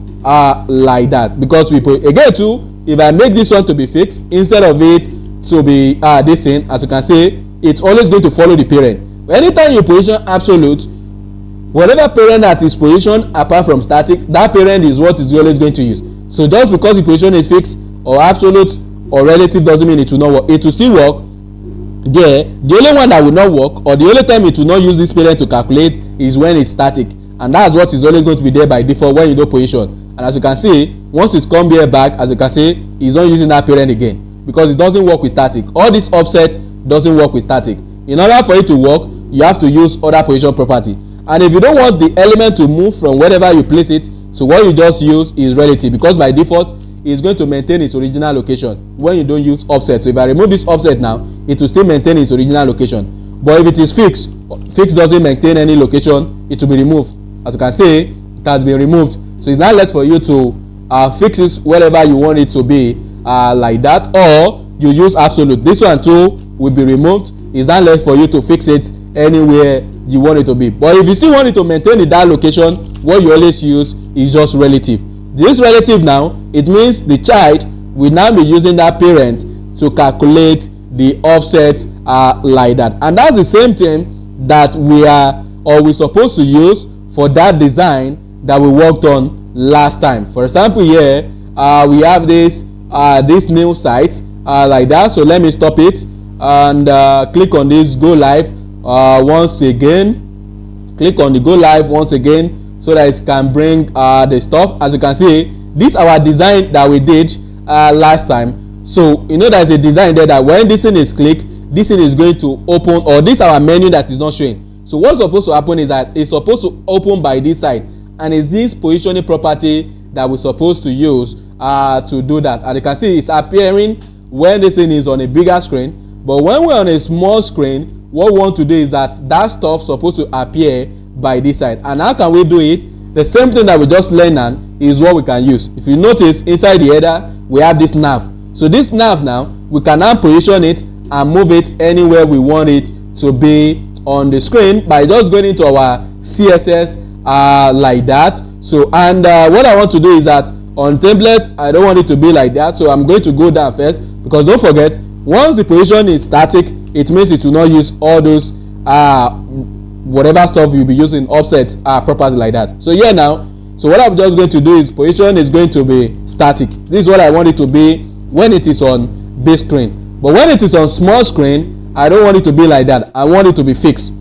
like that. Because we put again too, if I make this one to be fixed instead of it to be this thing, as you can see, it's always going to follow the parent. Anytime you position absolute, whatever parent that is positioned apart from static, that parent is what is always going to use. So just because the position is fixed or absolute or relative doesn't mean it will not work. It will still work there. The only one that will not work, or the only time it will not use this parent to calculate, is when it's static, and that's what is always going to be there by default when you do position. And as you can see, once it's come here back, as you can see, it's not using that parent again, because it doesn't work with static. All this offset doesn't work with static. In order for it to work, you have to use other position property. And if you don't want the element to move from wherever you place it, so what you just use is relative, because by default is going to maintain its original location when you don't use offset. So if I remove this offset now, it will still maintain its original location. But if it is fixed, fixed doesn't maintain any location, it will be removed. As you can see, it has been removed. So it's not left for you to fix it wherever you want it to be, like that, or you use absolute. This one too will be removed. It's not left for you to fix it anywhere you want it to be. But if you still want it to maintain in that location, what you always use is just relative. This relative now, it means the child will now be using that parent to calculate the offset like that. And that's the same thing that we're supposed to use for that design that we worked on last time. For example, here we have this new site like that. So let me stop it and click on this go live once again. Click on the go live once again so that it can bring the stuff. As you can see, this is our design that we did last time. So you know there's a design there that when this thing is clicked, this thing is going to open, or this is our menu that is not showing. So what's supposed to happen is that it's supposed to open by this side, and it's this positioning property that we're supposed to use to do that. And you can see it's appearing when this thing is on a bigger screen, but when we're on a small screen, what we want to do is that stuff supposed to appear by this side. And how can we do it? The same thing that we just learned is what we can use. If you notice, inside the header we have this nav. So this nav now, we can now position it and move it anywhere we want it to be on the screen by just going into our CSS like that. So and what I want to do is that on template, I don't want it to be like that, so I'm going to go down first, because don't forget, once the position is static, it means it will not use all those whatever stuff you'll be using offset property like that. So here now, so what I'm just going to do is position is going to be static. This is what I want it to be when it is on big screen. But when it is on small screen, I don't want it to be like that. I want it to be fixed.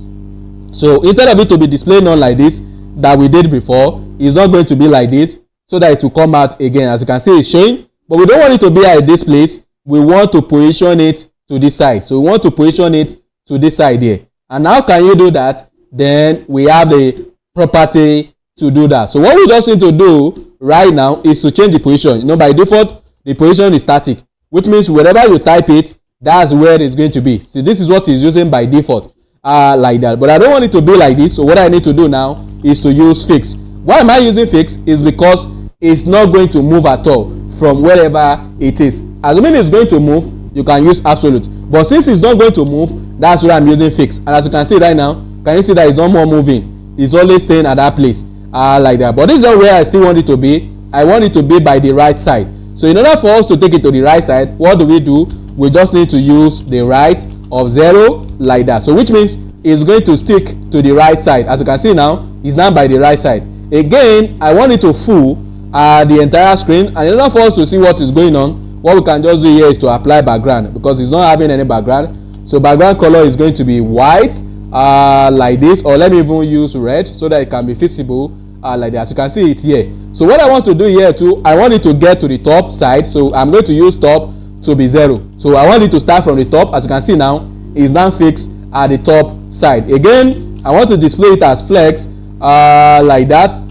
So instead of it to be displaying on like this that we did before, it's not going to be like this, so that it will come out again. As you can see, it's showing, but we don't want it to be at this place. We want to position it to this side. So we want to position it to this side here. And how can you do that? Then we have the property to do that. So what we just need to do right now is to change the position. You know, by default, the position is static, which means wherever you type it, that's where it's going to be. See, this is what it's using by default, like that. But I don't want it to be like this. So what I need to do now is to use fix. Why am I using fix? Is because it's not going to move at all from wherever it is. Assuming it's going to move, you can use absolute. But since it's not going to move, that's why I'm using fix. And as you can see right now, can you see that it's no more moving? It's always staying at that place, like that. But this is not where I still want it to be. I want it to be by the right side. So in order for us to take it to the right side, what do? We just need to use the right of 0 like that. So which means it's going to stick to the right side. As you can see now, it's now by the right side. Again, I want it to full the entire screen, and in order for us to see what is going on, what we can just do here is to apply background, because it's not having any background. So background color is going to be white like this, or let me even use red so that it can be visible like that. As you can see it here. So what I want to do here too, I want it to get to the top side, so I'm going to use top to be 0. So I want it to start from the top. As you can see now, it's now fixed at the top side. Again, I want to display it as flex like that.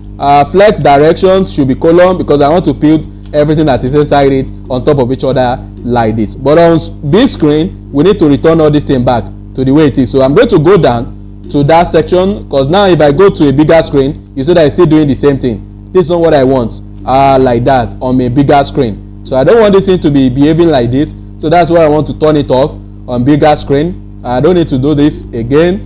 Flex directions should be column, because I want to build everything that is inside it on top of each other like this. But on big screen, we need to return all this thing back to the way it is. So I'm going to go down to that section, because now if I go to a bigger screen, you see that it's still doing the same thing. This is not what I want like that on a bigger screen. So I don't want this thing to be behaving like this. So that's why I want to turn it off on bigger screen. I don't need to do this again.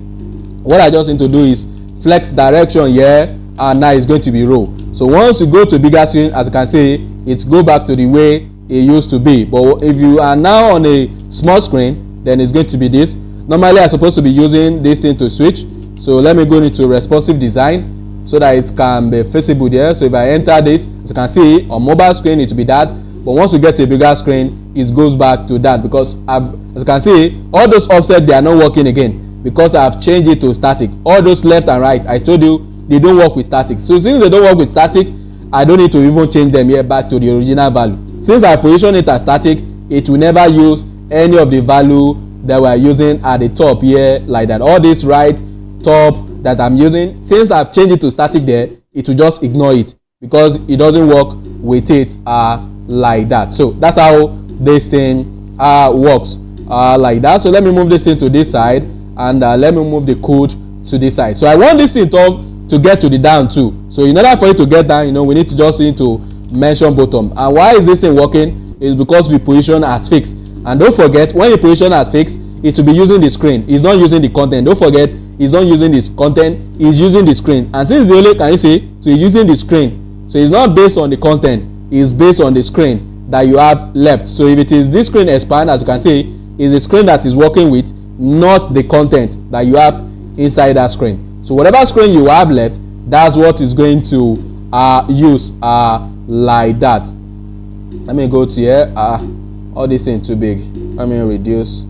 What I just need to do is flex direction here, and now it's going to be row. So once you go to bigger screen, as you can see, it's go back to the way it used to be. But if you are now on a small screen, then it's going to be this. Normally I'm supposed to be using this thing to switch. So let me go into responsive design so that it can be visible there. So if I enter this, as you can see on mobile screen, it will be that. But once you get to a bigger screen, it goes back to that, because as you can see, all those offset, they are not working again, because I've changed it to static. All those left and right, I told you, they don't work with static. So since they don't work with static, I don't need to even change them here back to the original value. Since I position it as static, it will never use any of the value that we're using at the top here like that. All this right top that I'm using, since I've changed it to static there, it will just ignore it. because it doesn't work with it like that. So that's how this thing works like that. So let me move this thing to this side, and let me move the code to this side. So I want this thing to get to the down too. So in order for it to get down, you know, we need to mention bottom. And why is this thing working? Is because we position as fixed. And don't forget, when you position as fixed, it will be using the screen. It's not using the content. Don't forget, it's not using this content, it's using the screen. And since the only, can you see, so it's using the screen. So it's not based on the content, it's based on the screen that you have left. So if it is this screen expand, as you can see, is the screen that is working with, not the content that you have inside that screen. So whatever screen you have left, that's what is going to use like that. Let me go to here. All this thing too big. Let me reduce.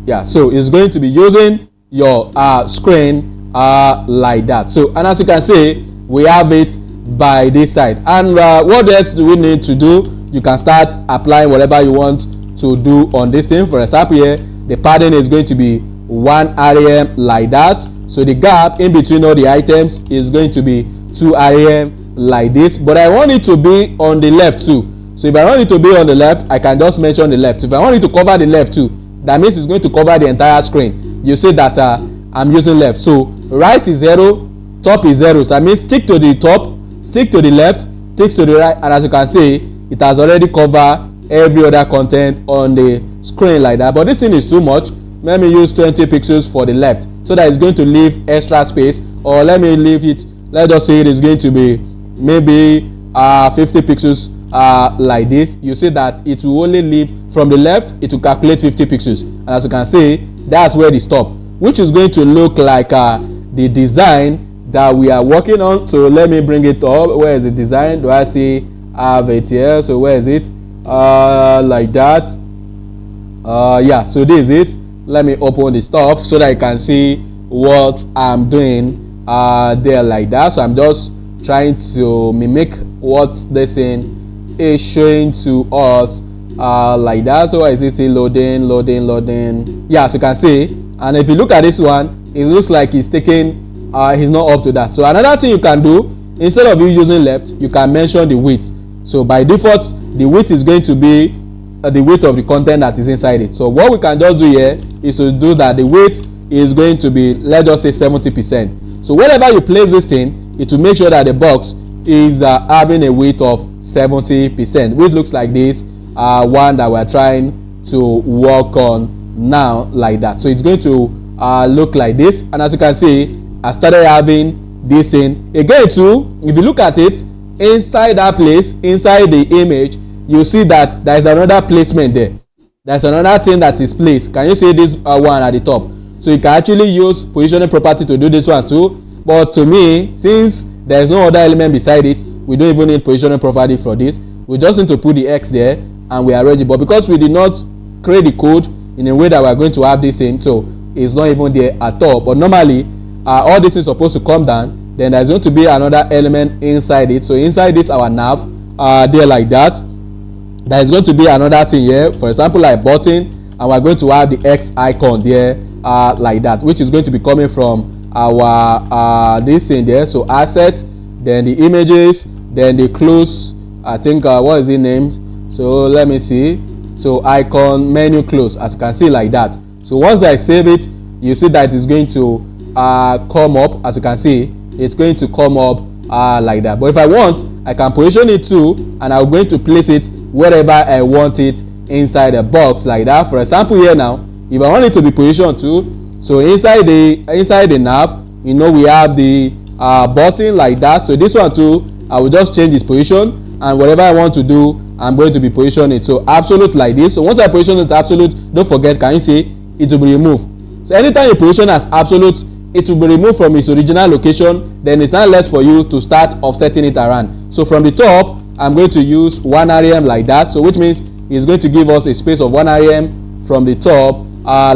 Yeah, so it's going to be using your screen like that. So, and as you can see, we have it by this side. And what else do we need to do? You can start applying whatever you want to do on this thing. For example, here the padding is going to be 1 rem like that. So the gap in between all the items is going to be 2 rem like this. But I want it to be on the left too. So if I want it to be on the left, I can just mention the left. If I want it to cover the left too, that means it's going to cover the entire screen. You see that I'm using left. So right is 0, top is 0. So I mean stick to the top, stick to the left, stick to the right, and as you can see, it has already covered every other content on the screen like that. But this thing is too much. Let me use 20 pixels for the left, so that it's going to leave extra space. Or let me leave it, let's just say it is going to be maybe 50 pixels like this. You see that it will only leave from the left, it will calculate 50 pixels, and as you can see, that's where the stop, which is going to look like the design that we are working on. So let me bring it up. Where is the design? Do I see have it here? So where is it? Like that. Yeah, so this is it. Let me open the stuff so that you can see what I'm doing there like that. So I'm just trying to mimic what this thing is showing to us like that. So is it still loading? Yeah, so you can see, and if you look at this one, it looks like he's taking he's not up to that. So another thing you can do, instead of you using left, you can mention the width. So by default, the width is going to be the width of the content that is inside it. So what we can just do here is to do that the width is going to be, let's just say 70%. So whenever you place this thing, it will make sure that the box is having a width of 70%, which looks like this one that we're trying to work on now like that. So it's going to look like this, and as you can see, I started having this thing again too. If you look at it inside that place, inside the image, you see that there is another placement there. There's another thing that is placed. Can you see this one at the top? So you can actually use positioning property to do this one too. But to me, since there is no other element beside it, we don't even need positioning property for this. We just need to put the X there and we are ready. But because we did not create the code in a way that we are going to have this thing, so it's not even there at all. But normally, all this is supposed to come down. Then there's going to be another element inside it. So inside this, our nav, there like that. There is going to be another thing here, for example, like button, and we're going to have the X icon there like that, which is going to be coming from our this thing there. So assets, then the images, then the close, I think what is the name? So let me see. So icon menu close, as you can see like that. So once I save it, you see that it's going to come up. As you can see, it's going to come up like that. But if I want, I can position it too, and I'm going to place it wherever I want it inside the box like that. For example, here now, if I want it to be positioned too, so inside the nav, you know, we have the button like that. So this one too, I will just change its position, and whatever I want to do, I'm going to be positioning it. So absolute like this. So once I position it absolute, don't forget, can you see, it will be removed. So anytime you position as absolute, it will be removed from its original location. Then it's not left for you to start offsetting it around. So from the top, I'm going to use 1 rem like that. So which means it's going to give us a space of 1 rem from the top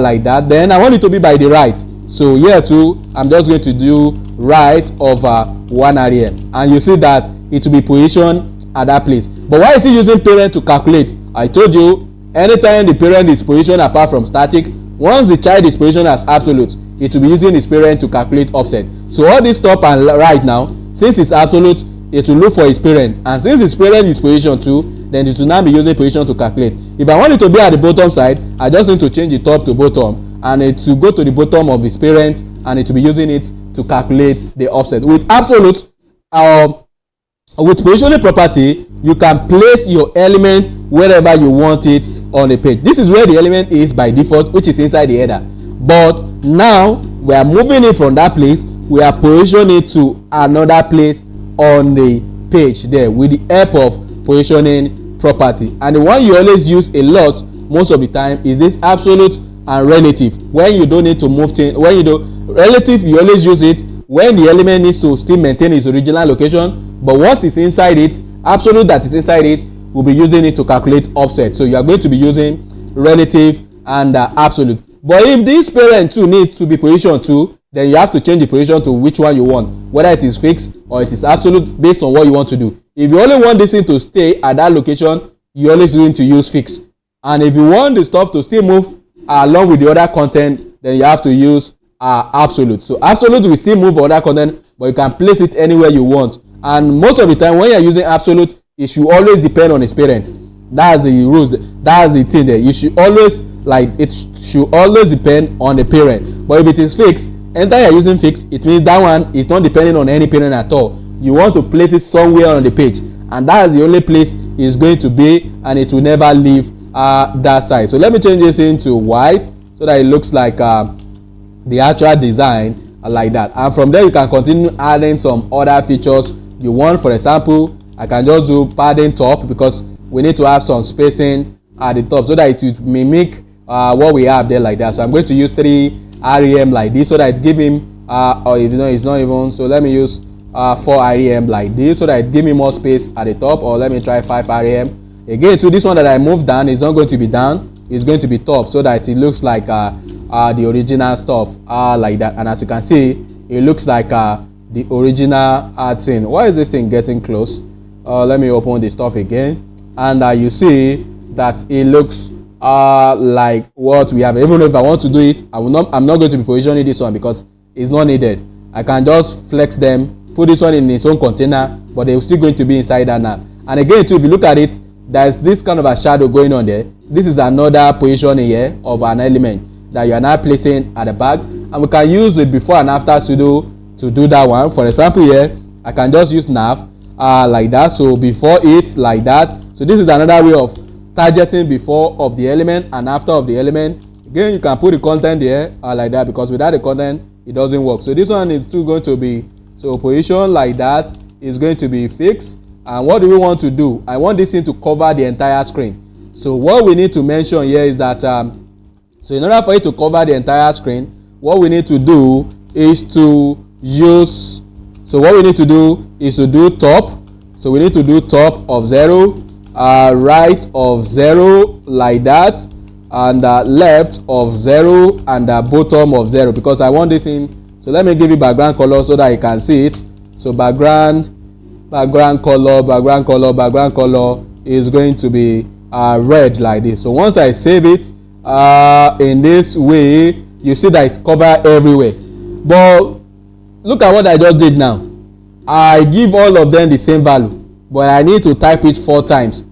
like that. Then I want it to be by the right. So here too, I'm just going to do right of 1 rem, and you see that it will be positioned at that place. But why is he using parent to calculate? I told you, anytime the parent is positioned apart from static, once the child is positioned as absolute, it will be using its parent to calculate offset. So all this top and right now, since it's absolute, it will look for its parent, and since its parent is position 2, then it will now be using position to calculate. If I want it to be at the bottom side, I just need to change the top to bottom, and it will go to the bottom of its parent, and it will be using it to calculate the offset. With absolute, with positioning property, you can place your element wherever you want it on a page. This is where the element is by default, which is inside the header. But now we are moving it from that place, we are positioning it to another place on the page there with the help of positioning property. And the one you always use a lot most of the time is this absolute and relative. When you don't need to move things, when you do relative, you always use it when the element needs to still maintain its original location, but what is inside it, absolute that is inside it, we'll be using it to calculate offset. So you are going to be using relative and absolute. But if this parent too needs to be position 2, then you have to change the position to which one you want, whether it is fixed or it is absolute, based on what you want to do. If you only want this thing to stay at that location, you're always going to use fixed. And if you want the stuff to still move along with the other content, then you have to use absolute. So absolute will still move other content, but you can place it anywhere you want. And most of the time when you're using absolute, it should always depend on its parent. That's the rules, that's the thing there. You should always, like, it should always depend on the parent. But if it is fixed, anytime you're using fixed, it means that one is not depending on any parent at all. You want to place it somewhere on the page, and that's the only place it's going to be, and it will never leave that side. So let me change this into white so that it looks like the actual design like that. And from there you can continue adding some other features you want. For example, I can just do padding top, because we need to have some spacing at the top so that it will mimic what we have there like that. So I'm going to use 3 rem like this so that it's giving or if it's not even, so let me use 4 rem like this so that it give me more space at the top. Or let me try 5 rem again. To this one that I moved down is not going to be down, it's going to be top, so that it looks like the original stuff like that. And as you can see, it looks like the original thing. Why is this thing getting close? Let me open the stuff again, and you see that it looks like what we have. Even if I want to do it, I'm not going to be positioning this one because it's not needed. I can just flex them, put this one in its own container, but they're still going to be inside that now. And again too, if you look at it, there's this kind of a shadow going on there. This is another position here of an element that you are now placing at the back, and we can use the before and after pseudo to do that one. For example, here I can just use nav like that, so before it like that. So this is another way of targeting before of the element and after of the element. Again, you can put the content here like that, because without the content it doesn't work. So this one is still going to be, so position like that is going to be fixed. And what do we want to do? I want this thing to cover the entire screen. So what we need to mention here is that so in order for it to cover the entire screen, what we need to do is to use, so what we need to do is to do top. So we need to do top of 0, right of 0 like that, and left of 0, and bottom of 0, because I want this in. So let me give you background color so that you can see it. So background color is going to be red like this. So once I save it in this way, you see that it's covered everywhere. But look at what I just did now. I give all of them the same value, but I need to type it 4 times.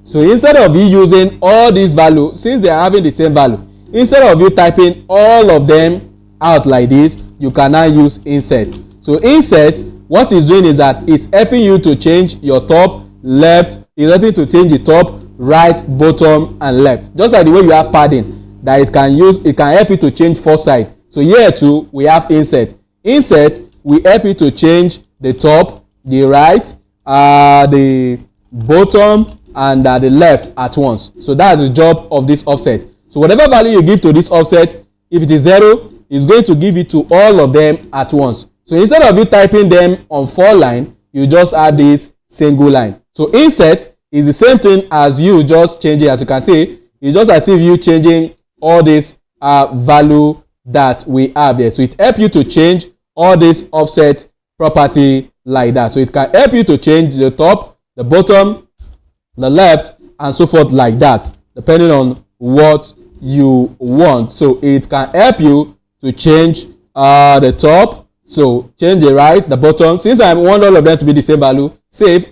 So instead of you using all these values, since they are having the same value, instead of you typing all of them out like this, you can now use insert. So insert, what it's doing is that it's helping you to change your top, left, it's helping to change the top, right, bottom, and left. Just like the way you have padding, that it can help you to change 4 sides. So here too, we have insert. Insert will help you to change the top, the right, the bottom, and the left at once. So that's the job of this offset. So whatever value you give to this offset, if it is 0, it's going to give it to all of them at once. So instead of you typing them on 4 lines, you just add this single line. So insert is the same thing as you just changing. As you can see, it's just as if you changing all this value that we have there. So it helps you to change all this offset property like that. So it can help you to change the top, the bottom, the left, and so forth like that, depending on what you want. So it can help you to change the top, So change the right, the bottom. Since I want all of them to be the same value, save.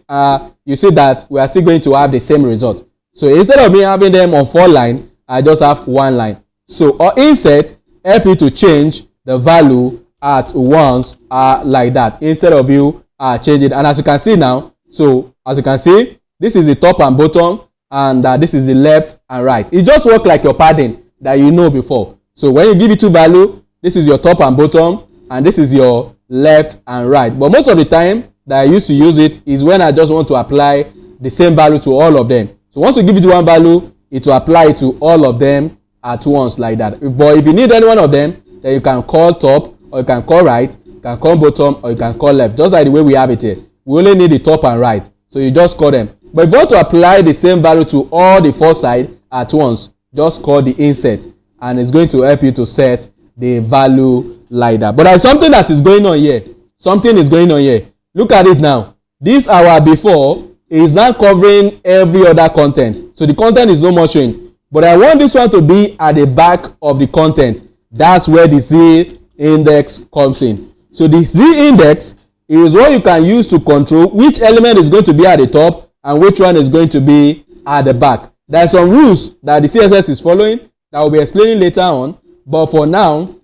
You see that we are still going to have the same result. So instead of me having them on 4 lines, I just have 1 line. So or insert help you to change the value at once like that, instead of you change it. And as you can see now, so as you can see, this is the top and bottom, and this is the left and right. It just works like your padding that you know before. So when you give it 2 value, this is your top and bottom, and this is your left and right. But most of the time that I used to use it is when I just want to apply the same value to all of them. So once you give it 1 value, it will apply it to all of them at once like that. But if you need any one of them, then you can call top, or you can call right, you can call bottom, or you can call left, just like the way we have it here. We only need the top and right, so you just call them. But if you want to apply the same value to all the 4 sides at once, just call the insert, and it's going to help you to set the value like that. But there's something that is going on here. Something is going on here. Look at it now. This our before is now covering every other content. So the content is no more showing. But I want this one to be at the back of the content. That's where the Z index comes in. So the Z index is what you can use to control which element is going to be at the top and which one is going to be at the back. There are some rules that the CSS is following that I will be explaining later on. But for now,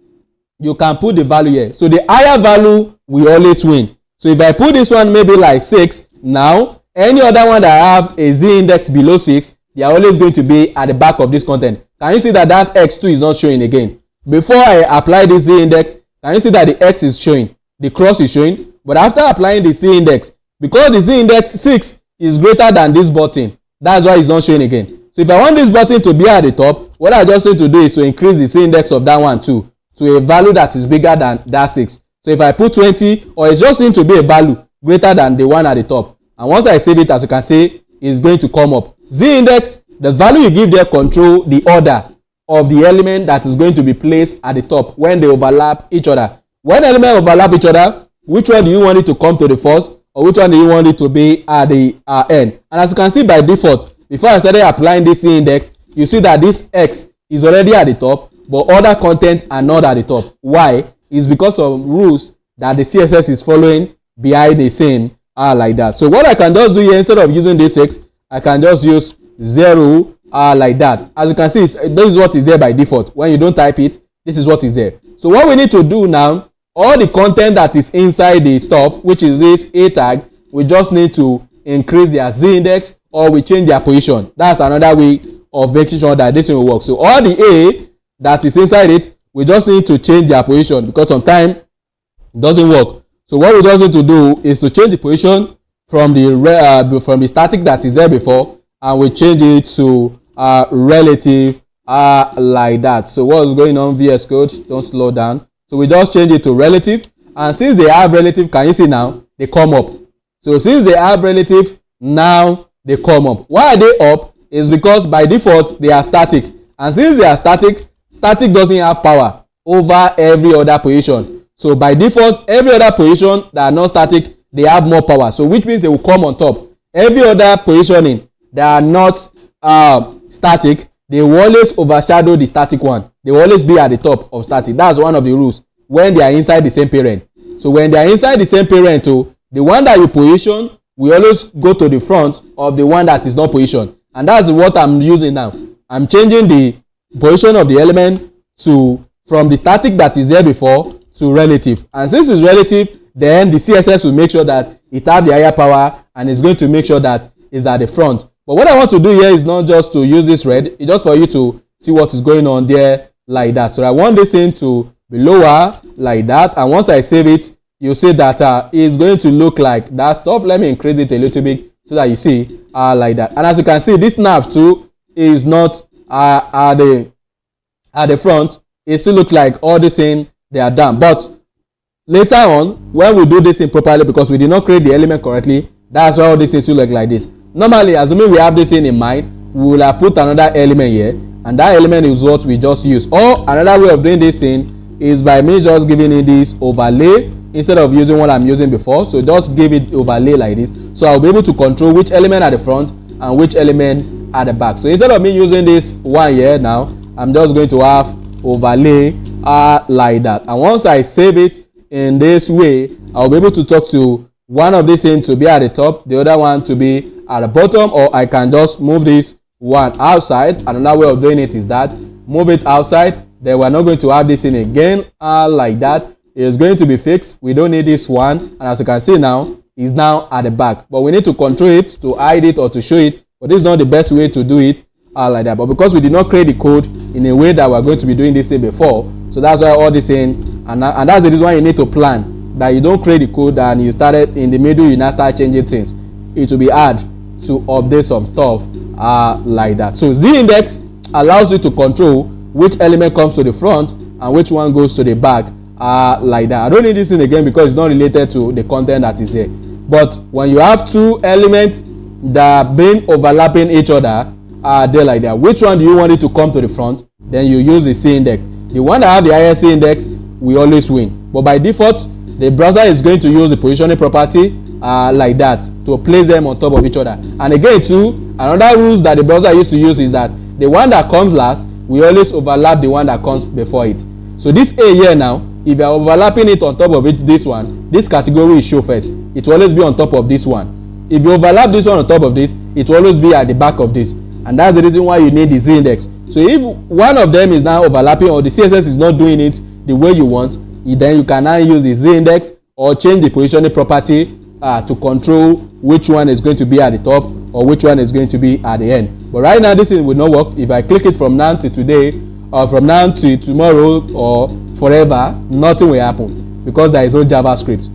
you can put the value here. So the higher value will always win. So if I put this one maybe like 6, now any other one that have a Z index below 6, they are always going to be at the back of this content. Can you see that that X2 is not showing again? Before I apply this Z index, can you see that the X is showing? The cross is showing. But after applying the Z index, because the Z index 6 is greater than this button, that's why it's not showing again. So if I want this button to be at the top, what I just need to do is to increase the Z index of that one too, to a value that is bigger than that 6. So if I put 20, or it's just going to be a value greater than the one at the top. And once I save it, as you can see, it's going to come up. Z index, the value you give there control the order of the element that is going to be placed at the top when they overlap each other. When elements overlap each other, which one do you want it to come to the first, or which one do you want it to be at the end? And as you can see by default, before I started applying this Z index, you see that this X is already at the top, but other content are not at the top. Why? It's because of rules that the CSS is following behind the scene like that. So what I can just do here, instead of using this X, I can just use 0 like that. As you can see, this is what is there by default. When you don't type it, this is what is there. So what we need to do now, all the content that is inside the stuff, which is this A tag, we just need to increase their Z index, or we change their position. That's another way of making sure that this will work. So all the A that is inside it, we just need to change their position, because sometimes it doesn't work. So what we just need to do is to change the position from the static that is there before, and we change it to relative like that. So what's going on, VS Code? Don't slow down. So we just change it to relative, and since they have relative, can you see now they come up? So since they have relative, now they come up. Why are they up? Is because by default they are static, and since they are static doesn't have power over every other position. So by default, every other position that are not static, they have more power. So which means they will come on top. Every other positioning that are not static, they will always overshadow the static one. They will always be at the top of static. That's one of the rules when they are inside the same parent. So when they are inside the same parent, the one that you position will always go to the front of the one that is not positioned. And that's what I'm using now. I'm changing the position of the element from the static that is there before to relative. And since it's relative, then the CSS will make sure that it has the higher power, and it's going to make sure that it's at the front. But what I want to do here is not just to use this red, it's just for you to see what is going on there like that. So I want this thing to be lower like that, and once I save it, you'll see that it's going to look like that stuff. Let me increase it a little bit so that you see like that. And as you can see, this nav too is not at the front. It still look like all this thing they are done. But later on, when we do this thing properly, because we did not create the element correctly, that's why all these things will look like this. Normally, assuming we have this thing in mind, we will have put another element here, and that element is what we just use. Or another way of doing this thing is by me just giving it this overlay instead of using what I'm using before. So just give it overlay like this, so I'll be able to control which element at the front and which element at the back. So instead of me using this one here now, I'm just going to have overlay like that. And once I save it, in this way, I'll be able to talk to one of these things to be at the top, the other one to be at the bottom, or I can just move this one outside. Another way of doing it is that move it outside, then we're not going to have this in again like that. It is going to be fixed. We don't need this one, and as you can see now, it's now at the back, but we need to control it to hide it or to show it, but this is not the best way to do it like that. But because we did not create the code in a way that we're going to be doing this thing before, so that's why all this thing, and that's the reason why you need to plan, that you don't create the code and you started in the middle, you now start changing things. It will be hard to update some stuff like that. So Z index allows you to control which element comes to the front and which one goes to the back like that. I don't need this thing again because it's not related to the content that is here. But when you have two elements that are being overlapping each other, they're like that. Which one do you want it to come to the front? Then you use the C index. The one that have the highest C index will always win. But by default, the browser is going to use the positioning property like that to place them on top of each other. And again too, another rules that the browser used to use is that the one that comes last will always overlap the one that comes before it. So this A here now, if you are overlapping it on top of it, this one, this category is show first. It will always be on top of this one. If you overlap this one on top of this, it will always be at the back of this. And that's the reason why you need the Z index. So if one of them is now overlapping or the CSS is not doing it the way you want, then you can now use the Z index or change the positioning property to control which one is going to be at the top or which one is going to be at the end. But right now this thing will not work. If I click it from now to today or from now to tomorrow or forever, nothing will happen because there is no JavaScript.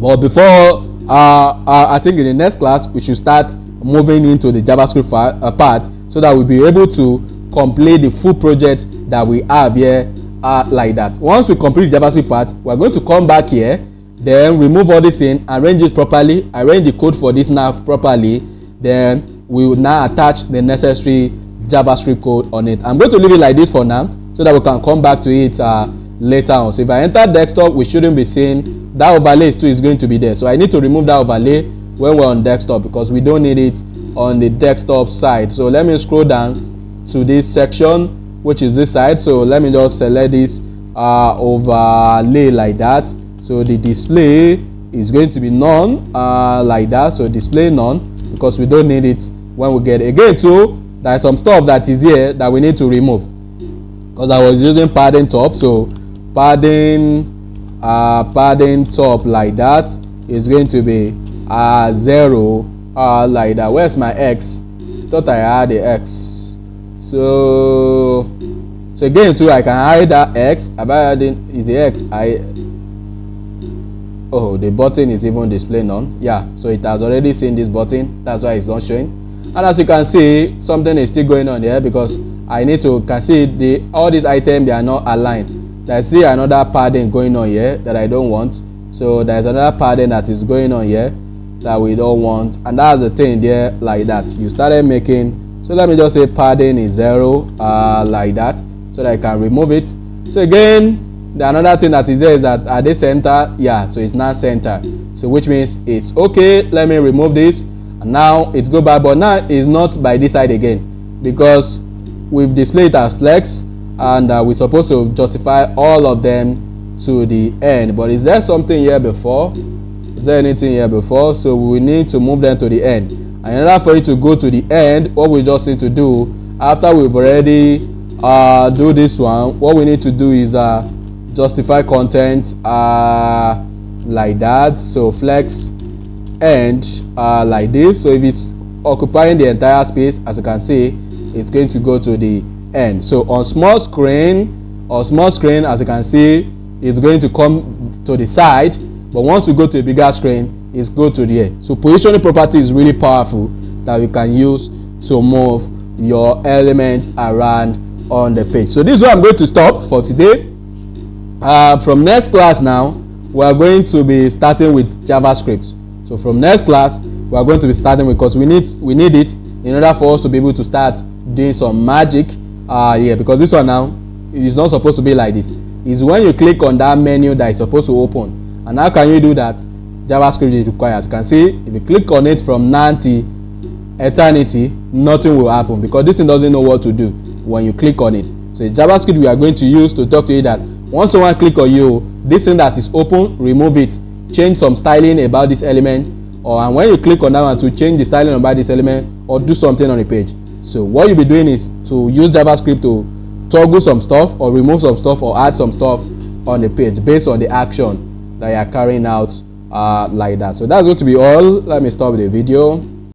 But before I think in the next class we should start moving into the JavaScript part so that we'll be able to complete the full project that we have here like that. Once we complete the JavaScript part, we're going to come back here, then remove all this in, arrange it properly, arrange the code for this nav properly, then we will now attach the necessary JavaScript code on it. I'm going to leave it like this for now so that we can come back to it later on. So if I enter desktop, we shouldn't be seeing that overlay is going to be there. So I need to remove that overlay when we're on desktop because we don't need it on the desktop side. So let me scroll down to this section, which is this side. So let me just select this overlay like that. So the display is going to be none like that. So display none because we don't need it when we get it. Again too, there's some stuff that is here that we need to remove because I was using padding top. So padding top like that is going to be 0 like that. Where's my X? Thought I had the X. So again too, I can hide that X. Is the X oh, the button is even displaying none. Yeah, so it has already seen this button, that's why it's not showing. And as you can see, something is still going on there because I need to can see all these items, they are not aligned. I see another padding going on here that I don't want. So there's another padding that is going on here that we don't want, and that's the thing there like that. You started making, so let me just say padding is 0 like that so that I can remove it. So again, the another thing that is there is that at the center, yeah, so it's not center, so which means it's okay. Let me remove this, and now it's go back, but now it's not by this side again because we've displayed it as flex, and we're supposed to justify all of them to the end. But is there something here before? Is there anything here before? So we need to move them to the end. And in order for it to go to the end, what we just need to do after we've already do this one, what we need to do is justify content like that. So flex end like this. So if it's occupying the entire space, as you can see, it's going to go to the end. So on small screen, as you can see, it's going to come to the side, but once you go to a bigger screen, it's go to the end. So positioning property is really powerful that you can use to move your element around on the page. So this is where I'm going to stop for today. From next class now, we are going to be starting with JavaScript. So from next class, we are going to be starting with, because we need it in order for us to be able to start doing some magic here, because this one now is not supposed to be like this. It's when you click on that menu that is supposed to open. And how can you do that? JavaScript requires. You can see if you click on it from now to eternity, nothing will happen because this thing doesn't know what to do when you click on it. So it's JavaScript we are going to use to talk to you that Once someone click on you, this thing that is open, remove it, change some styling about this element, and when you click on that one to change the styling about this element or do something on the page. So what you'll be doing is to use JavaScript to toggle some stuff or remove some stuff or add some stuff on the page based on the action that you are carrying out like that. So that's going to be all. Let me stop the video.